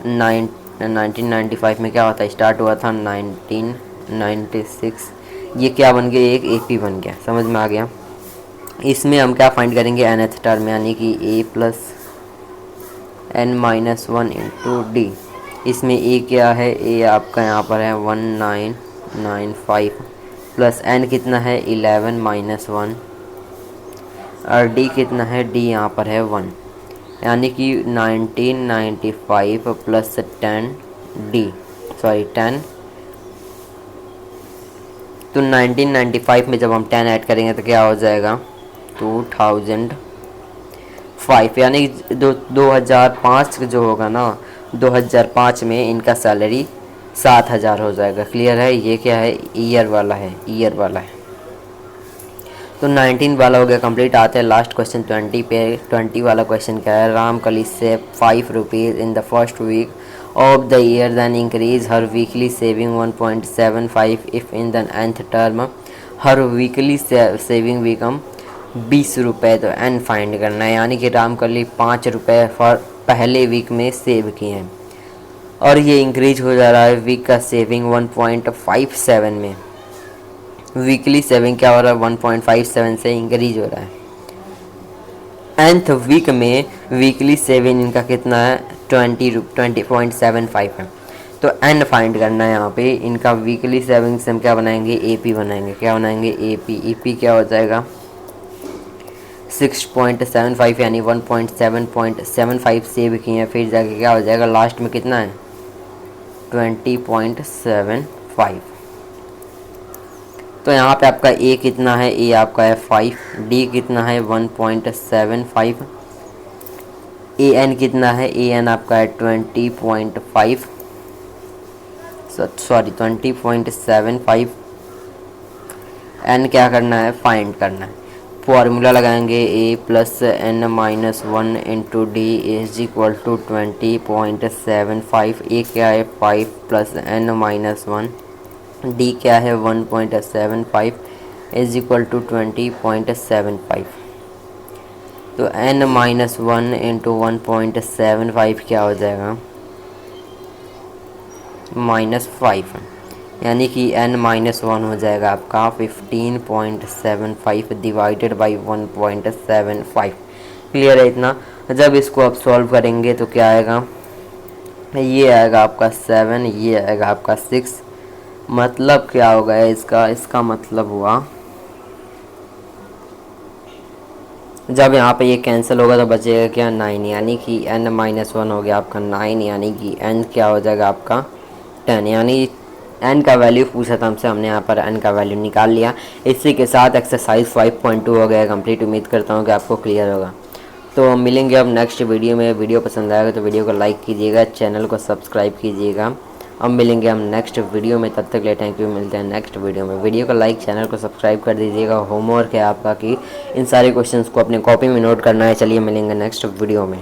1995 में क्या हुआ था, स्टार्ट हुआ था 1996। ये क्या बन गया, एक एपी बन गया, समझ में आ गया। इसमें हम क्या फाइंड करेंगे, nth टर्म, यानी कि A plus N minus one into D. इसमें ए क्या है, ए आपका यहाँ पर है 1995 प्लस एन कितना है 11 माइनस वन, और डी कितना है, डी यहाँ पर है 1, यानी कि 1995 प्लस 10 डी, सॉरी 10। तो 1995 में जब हम 10 ऐड करेंगे तो क्या हो जाएगा 2005, यानी 2005 जो होगा ना, 2005 में इनका सैलरी 7000 हो जाएगा। क्लियर है, ये क्या है, ईयर वाला है, ईयर वाला है। तो 19 वाला हो गया कंप्लीट। आते हैं लास्ट क्वेश्चन 20 पे। 20 वाला क्वेश्चन क्या है, रामकली से 5 rupees in the first week of the year, then increase her weekly saving 1.75 if in the nth term her weekly saving become 20 रुपये। तो एन फाइंड करना है, यानी कि रामकली 5 रुपये फॉर पहले वीक में सेव किए हैं और ये इंक्रीज हो जा रहा है वीक का सेविंग 1.57 में। वीकली सेविंग क्या हो रहा है 1.57 से इंक्रीज हो रहा है। nth वीक में वीकली सेविंग इनका कितना है 20.75 है। तो एन फाइंड करना है यहाँ पे। इनका वीकली सेविंग से हम क्या बनाएंगे, एपी बनाएंगे। क्या बनाएंगे, एपी। ईपी क्या हो जाएगा 6.75, यानी 1.75 सेव किए हैं, फिर जाके क्या हो जाएगा लास्ट में कितना है 20.75। तो यहाँ पे आपका ए कितना है, ए आपका है 5, डी कितना है 1.75, ए एन कितना है, ए एन आपका है 20.5, सॉरी 20.75। एन क्या करना है, फाइंड करना है। फॉर्मूला लगाएंगे A plus N minus one into D is equal to 20.75। A क्या है 5 plus N minus one, D क्या है 1.75 इज इक्वल टू 20.75। तो n माइनस वन इंटू 1.75 क्या हो जाएगा -5, यानी कि n माइनस वन हो जाएगा आपका 15.75 डिवाइडेड बाई 1.75। क्लियर है इतना। जब इसको आप सॉल्व करेंगे तो क्या आएगा, ये आएगा आपका 7, ये आएगा आपका 6। मतलब क्या होगा इसका मतलब हुआ जब यहाँ पे ये कैंसिल होगा तो बचेगा क्या 9, यानी कि n माइनस वन हो गया आपका 9, यानी कि n क्या हो जाएगा आपका 10, यानी n का वैल्यू पूछा था हमसे, हमने यहाँ पर n का वैल्यू निकाल लिया। इसी के साथ एक्सरसाइज 5.2 हो गया कंप्लीट। उम्मीद करता हूँ कि आपको क्लियर होगा। तो मिलेंगे अब नेक्स्ट वीडियो में। वीडियो पसंद आएगा तो वीडियो को लाइक कीजिएगा, चैनल को सब्सक्राइब कीजिएगा। अब मिलेंगे हम नेक्स्ट वीडियो में, तब तक ले थैंक यू। मिलते हैं नेक्स्ट वीडियो में। वीडियो को लाइक, चैनल को सब्सक्राइब कर दीजिएगा। होमवर्क है आपका कि इन सारे क्वेश्चंस को अपने कॉपी में नोट करना है। चलिए मिलेंगे नेक्स्ट वीडियो में।